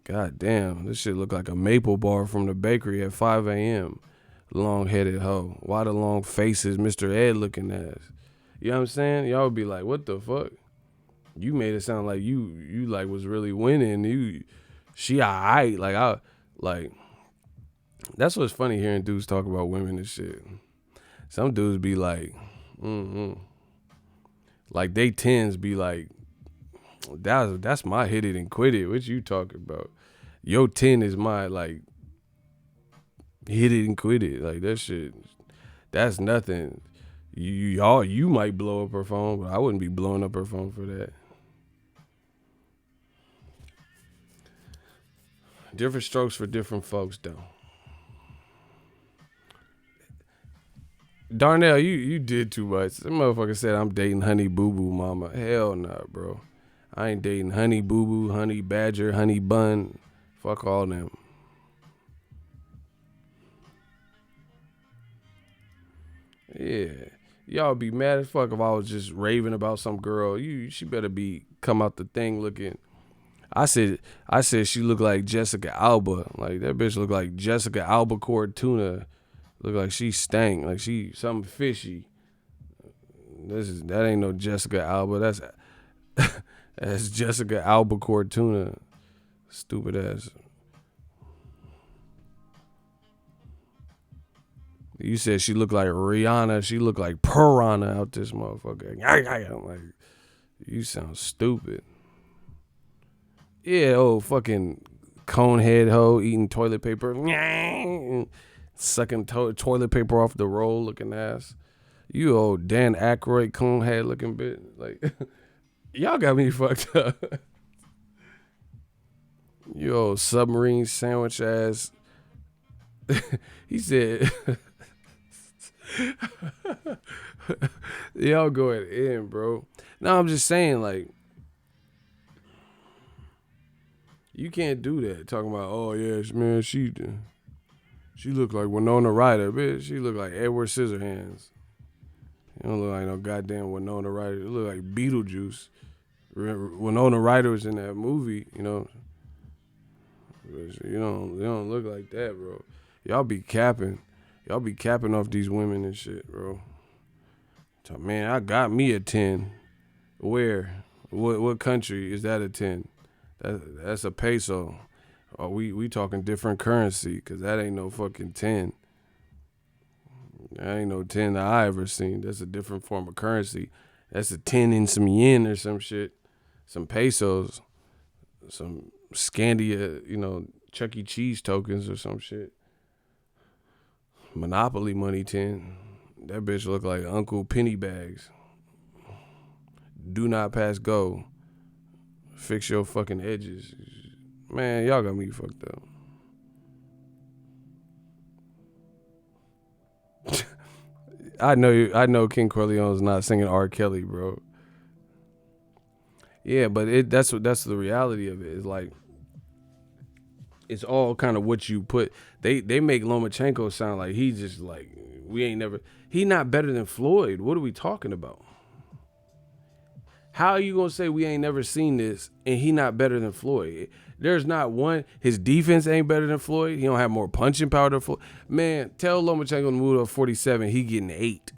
God damn, this shit look like a maple bar from the bakery at 5 a.m. Long-headed hoe. Why the long faces, Mr. Ed looking ass? You know what I'm saying? Y'all would be like, what the fuck? You made it sound like you like was really winning. She alright. Like that's what's funny hearing dudes talk about women and shit. Some dudes be like, like they tens be like, that's my hit it and quit it. What you talking about? Your 10 is my like hit it and quit it. Like that shit, that's nothing. You might blow up her phone, but I wouldn't be blowing up her phone for that. Different strokes for different folks, though. Darnell, you did too much. That motherfucker said I'm dating Honey Boo Boo Mama. Hell nah, bro. I ain't dating Honey Boo Boo, Honey Badger, Honey Bun. Fuck all them. Yeah. Y'all be mad as fuck if I was just raving about some girl. She better be come out the thing looking. I said she looked like Jessica Alba. Like that bitch look like Jessica Albacore tuna. Look like she stank. Like she something fishy. That ain't no Jessica Alba. That's Jessica Albacore tuna. Stupid ass. You said she looked like Rihanna. She looked like Piranha out this motherfucker. I'm like, you sound stupid. Yeah, oh, fucking conehead hoe eating toilet paper. Sucking toilet paper off the roll looking ass. You old Dan Aykroyd conehead looking bitch. Like, y'all got me fucked up. You old submarine sandwich ass. He said, y'all going in, bro. No, I'm just saying, like, you can't do that. Talking about, oh, yes, man, she look like Winona Ryder, bitch. She look like Edward Scissorhands. You don't look like no goddamn Winona Ryder. You look like Beetlejuice. Winona Ryder was in that movie, you know. You don't look like that, bro. Y'all be capping. Y'all be capping off these women and shit, bro. So, man, I got me a 10. Where? What country is that a 10? That's a peso. Oh, we talking different currency, because that ain't no fucking 10. That ain't no 10 that I ever seen. That's a different form of currency. That's a 10 in some yen or some shit. Some pesos. Some Scandia, Chuck E. Cheese tokens or some shit. Monopoly money 10. That bitch look like Uncle Pennybags. Do not pass go. Fix your fucking edges. Man, y'all got me fucked up. I know King Corleone's not singing R. Kelly, bro. Yeah, but that's the reality of it. It's like it's all kind of what you put. They make Lomachenko sound like he just like he not better than Floyd. What are we talking about? How are you gonna say we ain't never seen this and he not better than Floyd? There's not one. His defense ain't better than Floyd. He don't have more punching power than Floyd. Man, tell Lomachenko to move to 47. He getting 8.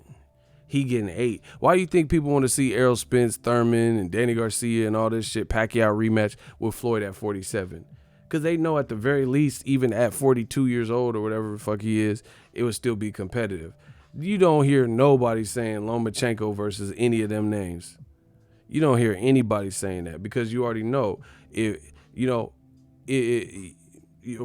He getting 8. Why do you think people want to see Errol Spence, Thurman, and Danny Garcia and all this shit, Pacquiao rematch with Floyd at 47? Because they know at the very least, even at 42 years old or whatever the fuck he is, it would still be competitive. You don't hear nobody saying Lomachenko versus any of them names. You don't hear anybody saying that because you already know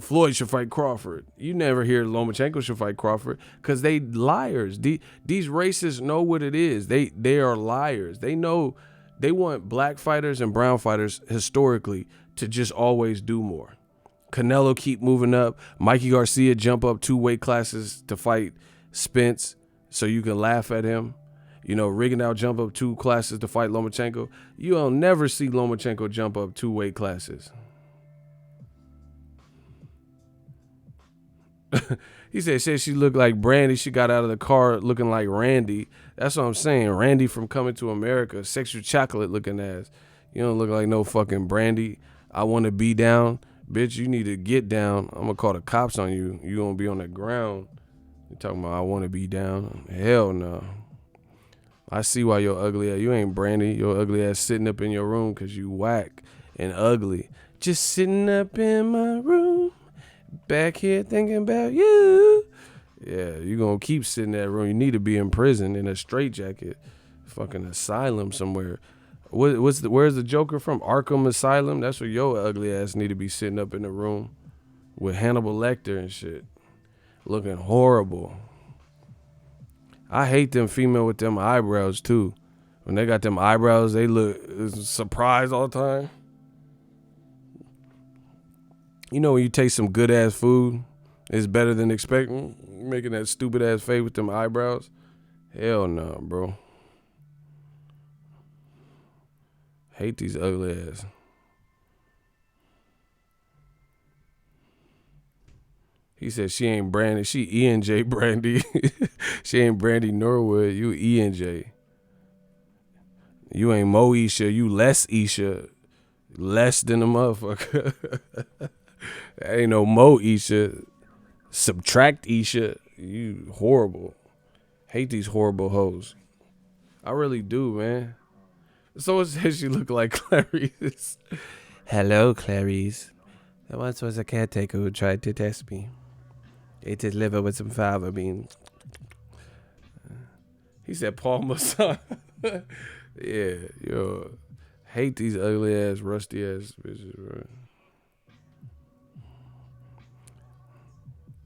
Floyd should fight Crawford. You never hear Lomachenko should fight Crawford because they liars. These racists know what it is. They are liars. They know they want black fighters and brown fighters historically to just always do more. Canelo keep moving up. Mikey Garcia jump up 2 weight classes to fight Spence so you can laugh at him. Rigondeaux jump up 2 classes to fight Lomachenko. You'll never see Lomachenko jump up 2 weight classes. He said she looked like Brandy. She got out of the car looking like Randy. That's what I'm saying. Randy from Coming to America. Sexual chocolate looking ass. You don't look like no fucking Brandy. I want to be down. Bitch, you need to get down. I'm going to call the cops on you. You going to be on the ground. You talking about I want to be down. Hell no. I see why you're ugly ass. You ain't Brandy. Your ugly ass sitting up in your room because you whack and ugly. Just sitting up in my room. Back here thinking about you. Yeah, you gonna keep sitting in that room. You need to be in prison in a straitjacket. Fucking asylum somewhere. Where's the Joker from? Arkham Asylum? That's where your ugly ass need to be sitting up in the room with Hannibal Lecter and shit. Looking horrible. I hate them female with them eyebrows too. When they got them eyebrows, they look surprised all the time. You know when you taste some good ass food, it's better than expecting. You making that stupid ass face with them eyebrows. Hell no, bro. Hate these ugly ass. He said she ain't Brandy. She E&J Brandy. She ain't Brandy Norwood. You E&J. You ain't Mo Isha. You less Isha. Less than a motherfucker. Ain't no Mo Isha. Subtract Isha. You horrible. Hate these horrible hoes. I really do, man. Someone says she look like Clarice. Hello, Clarice. There once was a caretaker who tried to test me. Ate his liver with some fava bean. He said Paul Masson. Yeah, yo. Hate these ugly ass, rusty ass bitches, bro.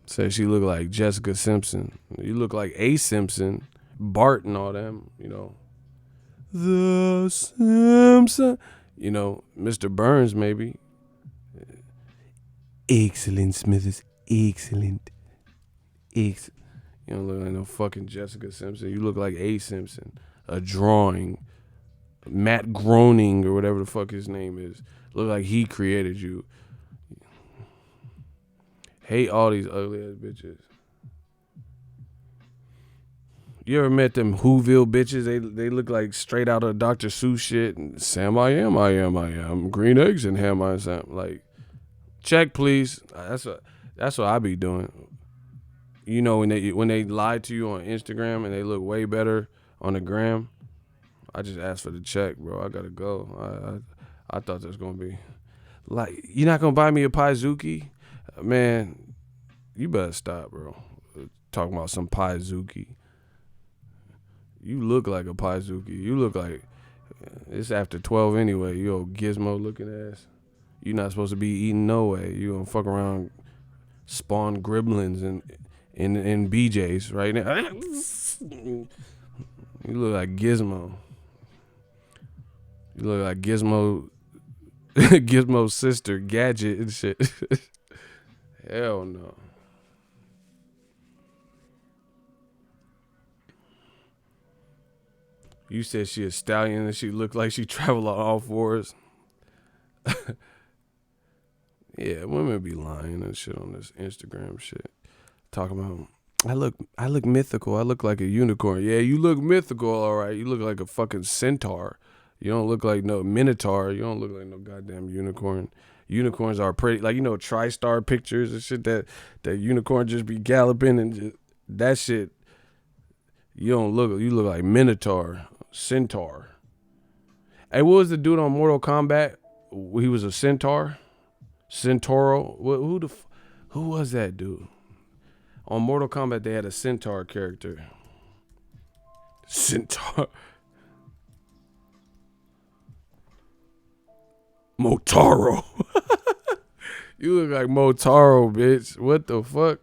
Said she look like Jessica Simpson. You look like A. Simpson, Bart and all them, The Simpson. Mr. Burns maybe. Excellent, Smithers. Excellent. You don't look like no fucking Jessica Simpson. You look like A. Simpson. A drawing. Matt Groening or whatever the fuck his name is. Look like he created you. Hate all these ugly ass bitches. You ever met them Whoville bitches? They look like straight out of Dr. Seuss shit. And Sam, I am. Green eggs and ham, I am. Like, check please. That's what I be doing. When they lie to you on Instagram and they look way better on the gram, I just asked for the check, bro. I gotta go. I thought that was gonna be like, you're not gonna buy me a Paizuki? Man, you better stop, bro. Talking about some Paizuki. You look like a Paizuki. You look like it's after 12 anyway. You old gizmo looking ass. You're not supposed to be eating no way. You gonna fuck around, spawn gremlins in BJ's right now. You look like Gizmo. You look like Gizmo. Gizmo's sister, Gadget and shit. Hell no. You said she a stallion and she looked like she traveled on all fours. Yeah, women be lying and shit on this Instagram shit. Talking about I look mythical. I look like a unicorn. Yeah, you look mythical, all right. You look like a fucking centaur. You don't look like no minotaur. You don't look like no goddamn unicorn. Unicorns are pretty, like, you know, TriStar pictures and shit that unicorn just be galloping and just, that shit. You look like minotaur, centaur. Hey, what was the dude on Mortal Kombat? He was a centaur, Centauro. Who was that dude? On Mortal Kombat, they had a centaur character. Centaur. Motaro. You look like Motaro, bitch. What the fuck?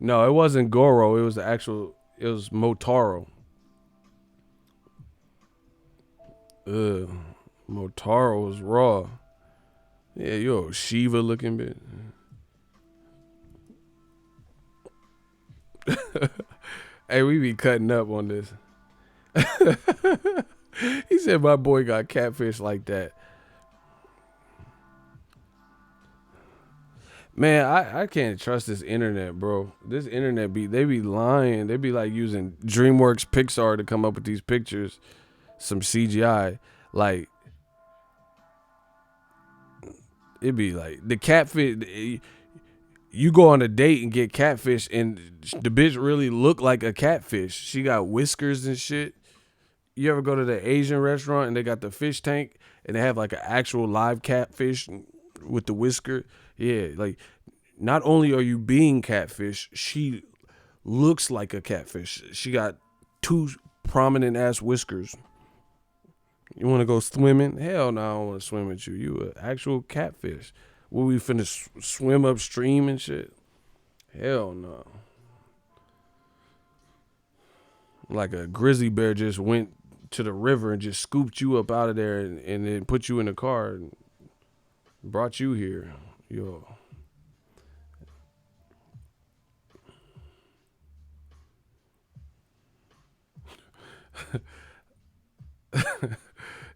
No, it wasn't Goro. It was it was Motaro. Motaro was raw. Yeah, you're a Shiva looking bitch. Hey, we be cutting up on this. He said my boy got catfish like that. Man, I can't trust this internet, bro. This internet they be lying. They be like using DreamWorks Pixar to come up with these pictures. Some CGI. Like, it be like the catfish. You go on a date and get catfish, and the bitch really look like a catfish. She got whiskers and shit. You ever go to the Asian restaurant and they got the fish tank and they have like an actual live catfish with the whisker? Yeah, like, not only are you being catfish, she looks like a catfish. She got 2 prominent ass whiskers. You want to go swimming? Hell no, I don't want to swim with you. You an actual catfish. Will we finna swim upstream and shit? Hell no. Like a grizzly bear just went to the river and just scooped you up out of there and then put you in a car and brought you here. Yo.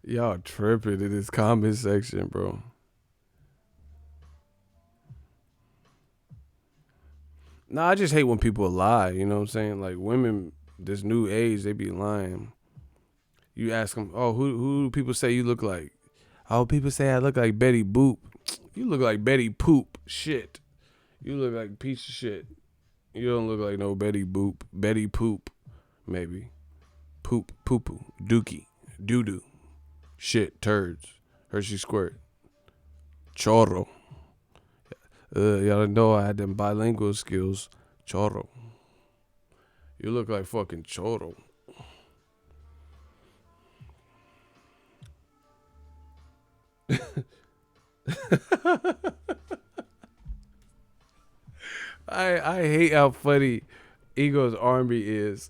Y'all tripping in this comment section, bro. Nah, I just hate when people lie, you know what I'm saying? Like, women, this new age, they be lying. You ask them, oh, who do people say you look like? Oh, people say I look like Betty Boop. You look like Betty Poop. Shit. You look like a piece of shit. You don't look like no Betty Boop. Betty Poop, maybe. Poop, poo-poo, dookie, doo-doo. Shit, turds. Hershey Squirt. Chorro. Y'all know I had them bilingual skills. Chorro. You look like fucking chorro. I hate how funny Ego's Army is.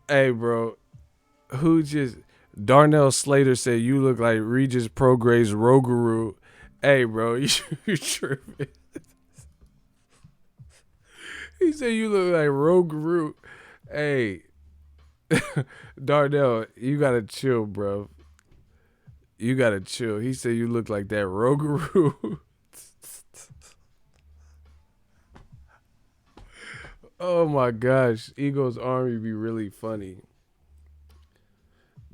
Hey, bro. Darnell Slater said you look like Regis Progray's Rougarou. Hey, bro, you tripping. He said you look like Rougarou. Hey, Darnell, you gotta chill, bro. You gotta chill. He said you look like that Rougarou. Oh my gosh, Ego's Army be really funny.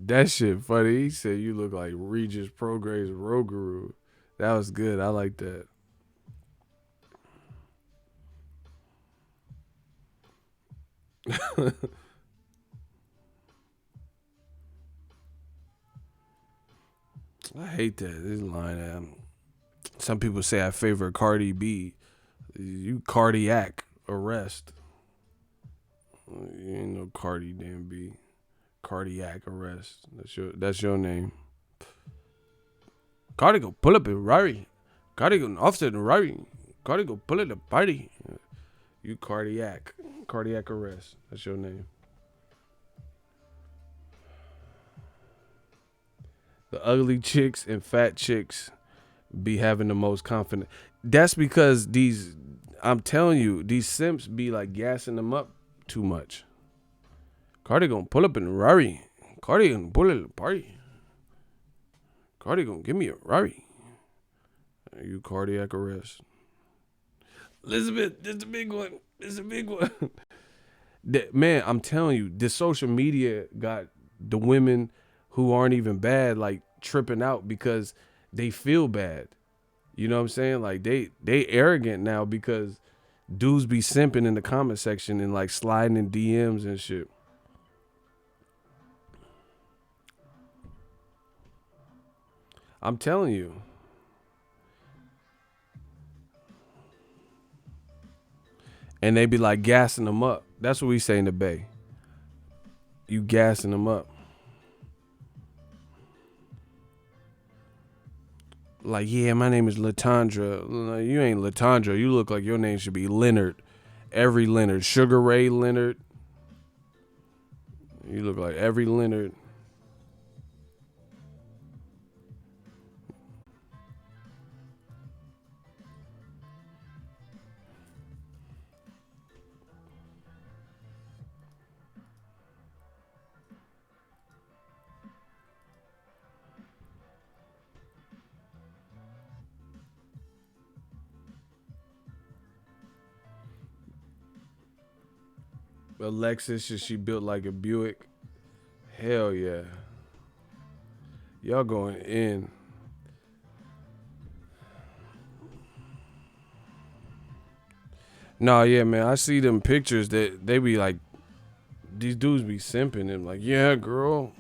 That shit funny. He said you look like Regis Progray's Rougarou. That was good. I like that. I hate that. This line. Some people say I favor Cardi B. You cardiac arrest. You ain't no Cardi damn B. Cardiac arrest. That's your name. Cardi go pull up in Rari. Cardi go offset in Rari. Cardi go pull it the party. You cardiac arrest. That's your name. The ugly chicks and fat chicks be having the most confidence. That's because I'm telling you, these simps be like gassing them up too much. Cardi gonna pull up in a Rari. Cardi gonna pull it the party. Cardi gonna give me a Rari. You cardiac arrest. Elizabeth, this is a big one. This is a big one. Man, I'm telling you, this social media got the women who aren't even bad like tripping out because they feel bad. You know what I'm saying? Like they arrogant now because dudes be simping in the comment section and like sliding in DMs and shit. I'm telling you. And they be like gassing them up. That's what we say in the Bay. You gassing them up. Like, yeah, my name is Latondra. You ain't Latondra. You look like your name should be Leonard. Every Leonard. Sugar Ray Leonard. You look like every Leonard. Alexis, is she built like a Buick? Hell yeah. Y'all going in. Nah, yeah, man. I see them pictures that they be like, these dudes be simping them. Like, yeah, girl,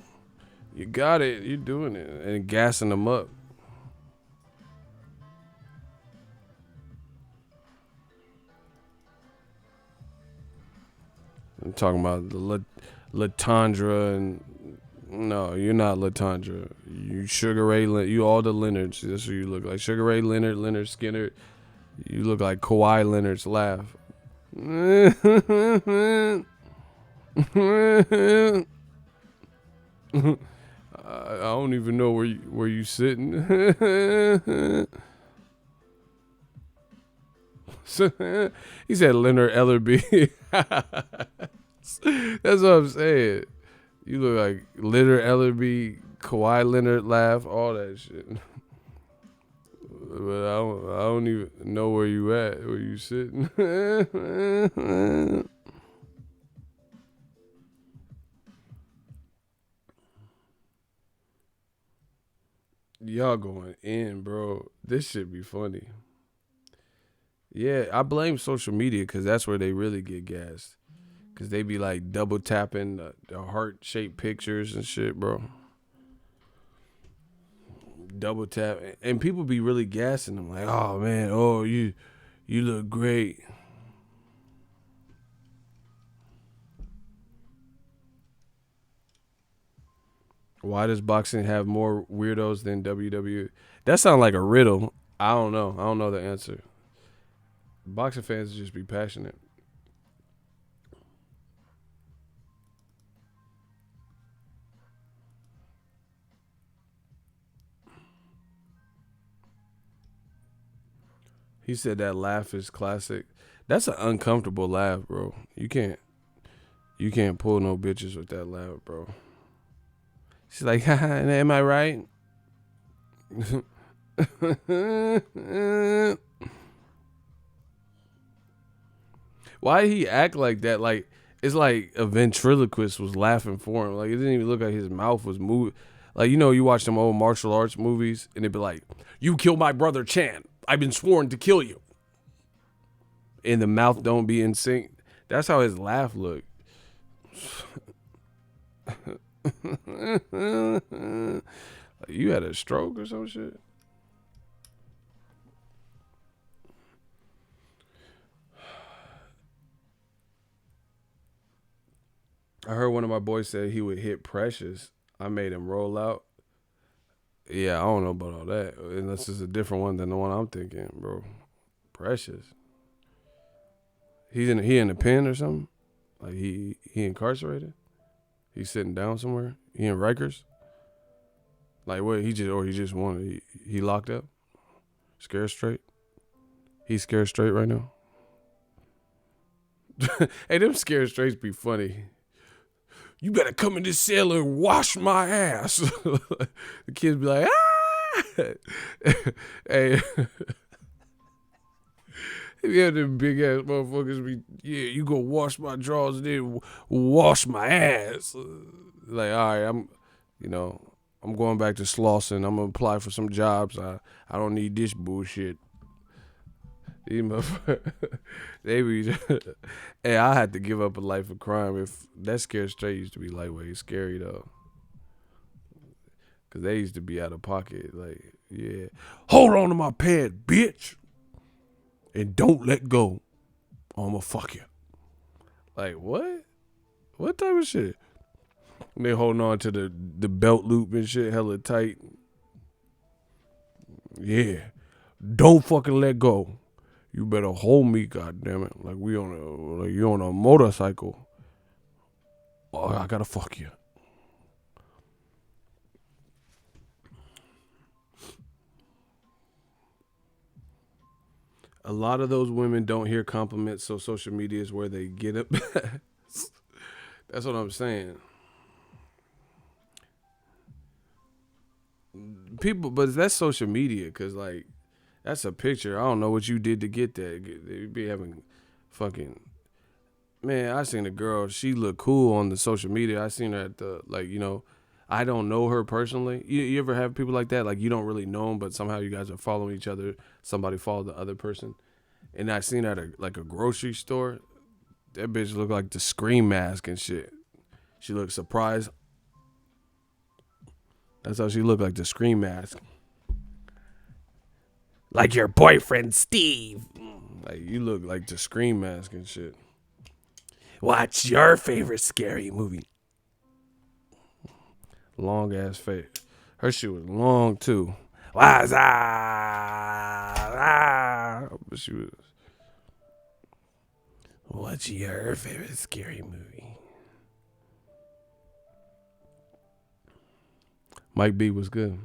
you got it. You're doing it. And gassing them up. I'm talking about the Latondra and no, you're not Latondra. You Sugar Ray, you all the Leonards. That's what you look like. Sugar Ray Leonard, Leonard Skinner. You look like Kawhi Leonard's laugh. I don't even know where you sitting. He said Leonard Ellerby. That's what I'm saying. You look like Leonard Ellerby, Kawhi Leonard laugh, all that shit. But I don't even know where you at, where you sitting. Y'all going in, bro. This shit be funny. Yeah, I blame social media because that's where they really get gassed. Because they be like double tapping the heart-shaped pictures and shit, bro. Double tap. And people be really gassing them. Like, oh, man, oh, you look great. Why does boxing have more weirdos than WWE? That sounds like a riddle. I don't know. I don't know the answer. Boxing fans just be passionate. He said that laugh is classic. That's an uncomfortable laugh, bro. You can't pull no bitches with that laugh, bro. She's like, haha, am I right? Why did he act like that? Like, it's like a ventriloquist was laughing for him. Like, it didn't even look like his mouth was moving. Like, you know, you watch them old martial arts movies, and they'd be like, you killed my brother Chan. I've been sworn to kill you. And the mouth don't be in sync. That's how his laugh looked. Like, you had a stroke or some shit? I heard one of my boys say he would hit Precious. I made him roll out. Yeah, I don't know about all that. Unless it's a different one than the one I'm thinking, bro. Precious. He in the pen or something? Like he incarcerated? He's sitting down somewhere? He in Rikers? Like what? He just wanted. He locked up? Scared straight? He's scared straight right now? Hey, them scared straights be funny. You better come in this cell and wash my ass. The kids be like, ah! Hey. Yeah, them big ass motherfuckers be, yeah, you go wash my drawers and then wash my ass. Like, all right, I'm going back to Slauson. I'm gonna apply for some jobs. I don't need this bullshit. These motherfuckers, they be, hey, I had to give up a life of crime. If that scared straight used to be lightweight scary though. Cause they used to be out of pocket. Like, yeah. Hold on to my pad, bitch. And don't let go. Or I'ma fuck you. Like, what? What type of shit? And they holding on to the belt loop and shit hella tight. Yeah. Don't fucking let go. You better hold me, goddammit. Like you on a motorcycle. Oh, I gotta fuck you. A lot of those women don't hear compliments, so social media is where they get it. That's what I'm saying. People, but that's social media, because, like, that's a picture. I don't know what you did to get that. They be having fucking... Man, I seen a girl. She looked cool on the social media. I seen her at the, like, I don't know her personally. You ever have people like that? Like, you don't really know them, but somehow you guys are following each other. Somebody followed the other person. And I seen her at a grocery store. That bitch looked like the Scream mask and shit. She looked surprised. That's how she looked, like the Scream mask. Like your boyfriend, Steve. Like, you look like the Scream mask and shit. What's your favorite scary movie? Long ass face. Her shit was long too. But she was. What's your favorite scary movie? Mike B was good.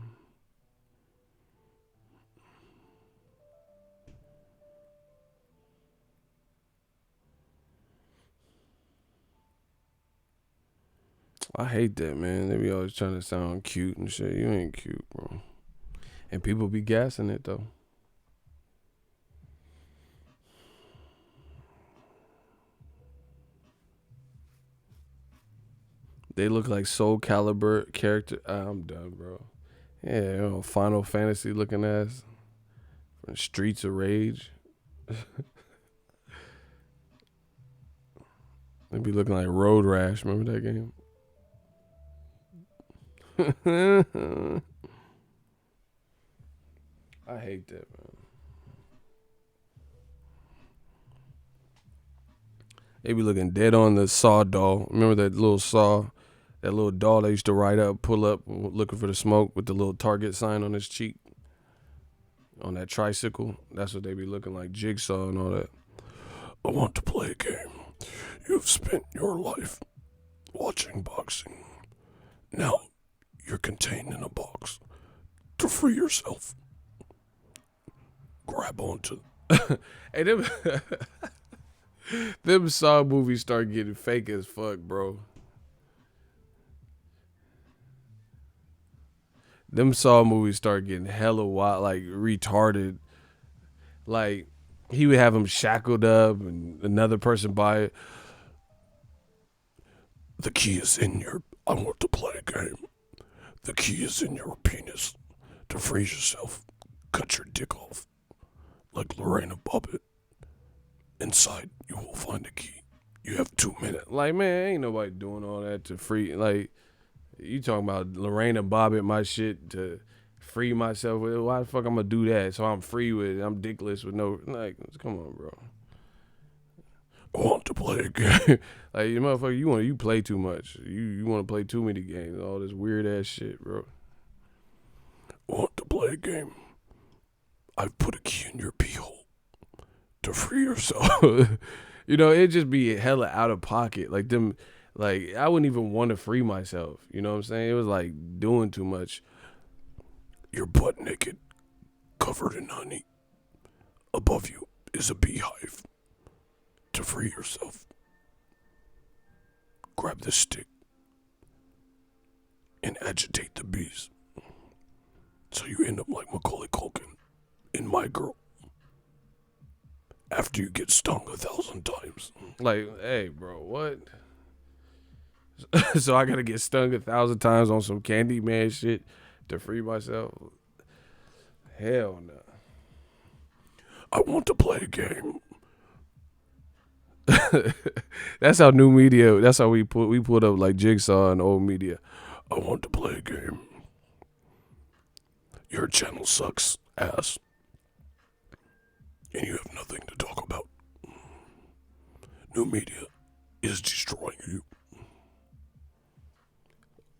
I hate that, man. They be always trying to sound cute and shit. You ain't cute, bro. And people be gassing it, though. They look like Soul Calibur character. I'm done, bro. Yeah, Final Fantasy looking ass. From Streets of Rage. They be looking like Road Rash. Remember that game? I hate that, man. They be looking dead on the Saw doll. Remember that little Saw? That little doll they used to ride up, pull up, looking for the smoke with the little Target sign on his cheek. On that tricycle. That's what they be looking like. Jigsaw and all that. I want to play a game. You've spent your life watching boxing. Now you're contained in a box. To free yourself, grab onto. Hey, them Saw movies start getting fake as fuck, bro. Them Saw movies start getting hella wild, like retarded. Like, he would have him shackled up and another person by it. The key is in your... I want to play a game. The key is in your penis. To freeze yourself, cut your dick off. Like Lorena Bobbitt. Inside, you will find a key. You have 2 minutes. Like, man, ain't nobody doing all that to free... Like... You talking about Lorena Bobbitt, my shit, to free myself with? Why the fuck I'm gonna do that? So I'm free with it. I'm dickless with no, like, come on, bro. I want to play a game. Like, you motherfucker, you play too much. You want to play too many games. All this weird ass shit, bro. I want to play a game. I've put a key in your pee hole. to free yourself. You know, it'd just be hella out of pocket. Like them, like I wouldn't even want to free myself. You know what I'm saying? It was like doing too much. You're butt naked, covered in honey. Above you is a beehive. To free yourself, grab the stick and agitate the bees. So you end up like Macaulay Culkin in My Girl. After you get stung 1,000 times. Like, hey, bro, what? So I gotta get stung 1,000 times on some Candyman shit to free myself? Hell no. I want to play a game. That's how new media. That's how we put up like Jigsaw and old media. I want to play a game. Your channel sucks ass, and you have nothing to talk about. New media is destroying you.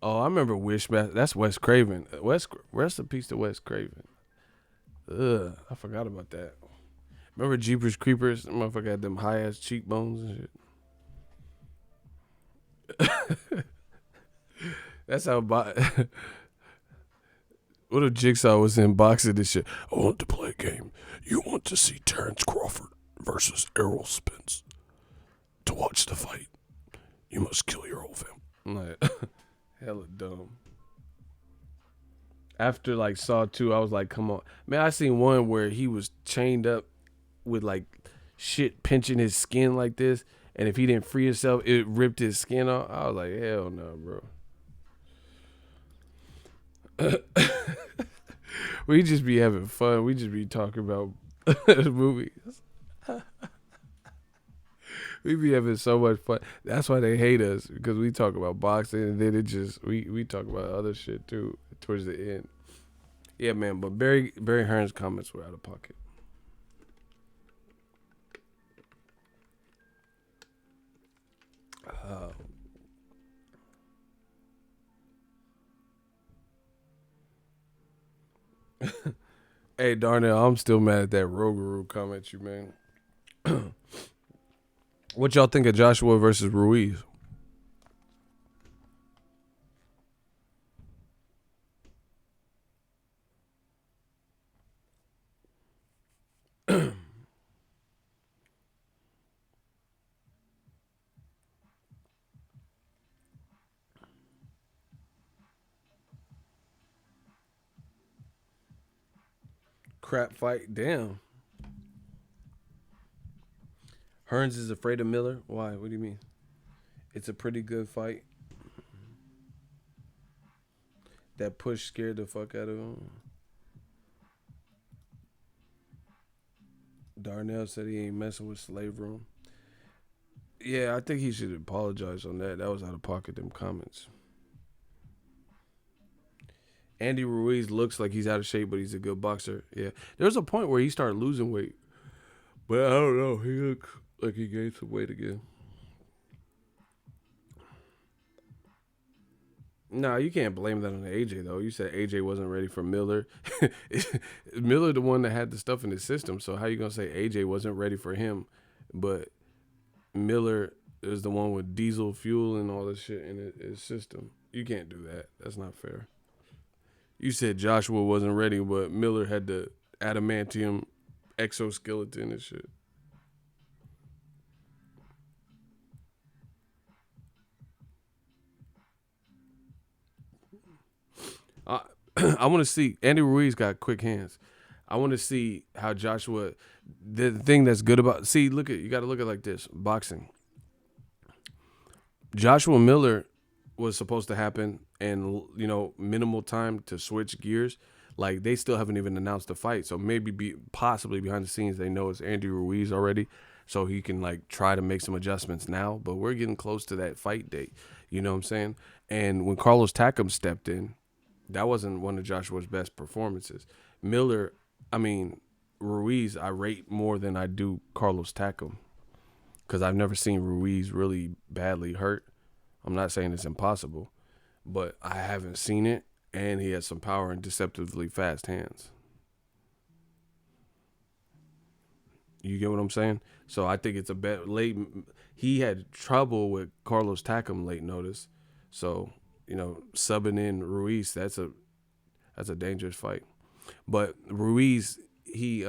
Oh, I remember Wishmaster. That's Wes Craven. Rest in peace to Wes Craven. Ugh, I forgot about that. Remember Jeepers Creepers? That motherfucker had them high ass cheekbones and shit. That's how. What if Jigsaw was in boxing and shit? I want to play a game. You want to see Terrence Crawford versus Errol Spence? To watch the fight, you must kill your whole family. I'm like, hella dumb. After like Saw 2, I was like, come on. Man, I seen one where he was chained up with like shit pinching his skin like this, and if he didn't free himself, it ripped his skin off. I was like, hell no, bro. We just be having fun. We just be talking about movies. We be having so much fun. That's why they hate us, because we talk about boxing and then it just we talk about other shit too towards the end. Yeah, man. But Barry Hearn's comments were out of pocket. Hey, Darnell, I'm still mad at that Rougarou comment you made. What y'all think of Joshua versus Ruiz? Crap fight, damn. Hearns is afraid of Miller? Why? What do you mean? It's a pretty good fight. That push scared the fuck out of him. Darnell said he ain't messing with Slaveroom. Yeah, I think he should apologize on that. That was out of pocket, them comments. Andy Ruiz looks like he's out of shape, but he's a good boxer. Yeah. There's a point where he started losing weight. But I don't know. He looks like he gained some weight again. Nah, you can't blame that on AJ, though. You said AJ wasn't ready for Miller. Miller the one that had the stuff in his system, so how you going to say AJ wasn't ready for him, but Miller is the one with diesel fuel and all this shit in his system? You can't do that. That's not fair. You said Joshua wasn't ready, but Miller had the adamantium exoskeleton and shit. I want to see. Andy Ruiz got quick hands. I want to see how Joshua. The thing that's good about. See, you got to look at it like this. Boxing. Joshua Miller was supposed to happen, and minimal time to switch gears. Like, they still haven't even announced the fight, so maybe possibly behind the scenes they know it's Andy Ruiz already, so he can like try to make some adjustments now. But we're getting close to that fight date. You know what I'm saying? And when Carlos Takam stepped in, that wasn't one of Joshua's best performances. Ruiz, I rate more than I do Carlos Takam, because I've never seen Ruiz really badly hurt. I'm not saying it's impossible, but I haven't seen it, and he has some power and deceptively fast hands. You get what I'm saying? So I think it's a bet late. He had trouble with Carlos Takam late notice. So, subbing in Ruiz, that's a dangerous fight. But Ruiz, he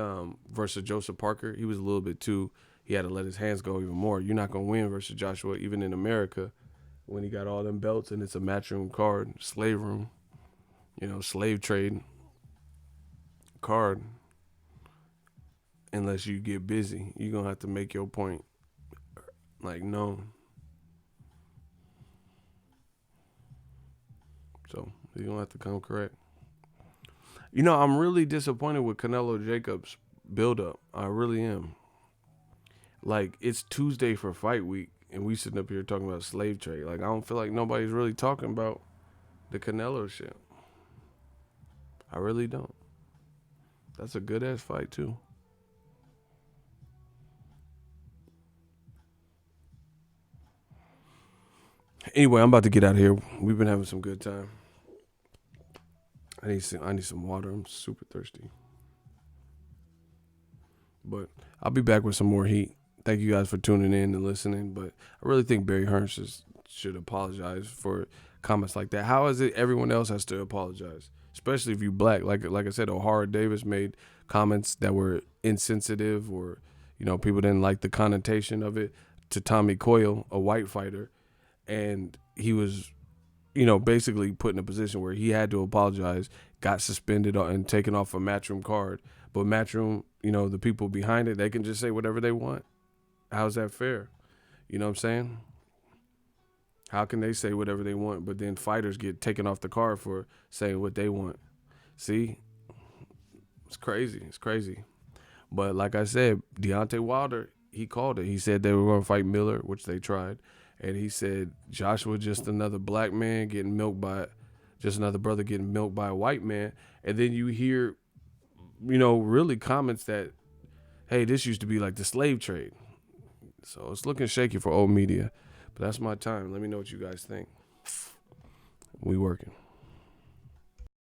versus Joseph Parker, he was a little bit too. He had to let his hands go even more. You're not gonna win versus Joshua, even in America, when he got all them belts and it's a matchroom card, slave room, slave trade card. Unless you get busy, you're gonna have to make your point known. So you're gonna have to come correct. I'm really disappointed with Canelo Jacobs' build-up. I really am. It's Tuesday for fight week, and we sitting up here talking about slave trade. I don't feel like nobody's really talking about the Canelo shit. I really don't. That's a good-ass fight, too. Anyway, I'm about to get out of here. We've been having some good time. I need some water. I'm super thirsty. But I'll be back with some more heat. Thank you guys for tuning in and listening. But I really think Barry Hearn should apologize for comments like that. How is it everyone else has to apologize? Especially if you black. Like I said, Ohara Davies made comments that were insensitive or, people didn't like the connotation of it to Tommy Coyle, a white fighter. And he was, basically put in a position where he had to apologize, got suspended and taken off a Matchroom card. But Matchroom, the people behind it, they can just say whatever they want. How's that fair? You know what I'm saying? How can they say whatever they want, but then fighters get taken off the card for saying what they want? See? It's crazy. It's crazy. But like I said, Deontay Wilder, he called it. He said they were going to fight Miller, which they tried. And he said Joshua just another black man getting milked by, just another brother getting milked by a white man. And then you hear, really comments that, hey, this used to be like the slave trade. So it's looking shaky for old media. But that's my time. Let me know what you guys think. We working.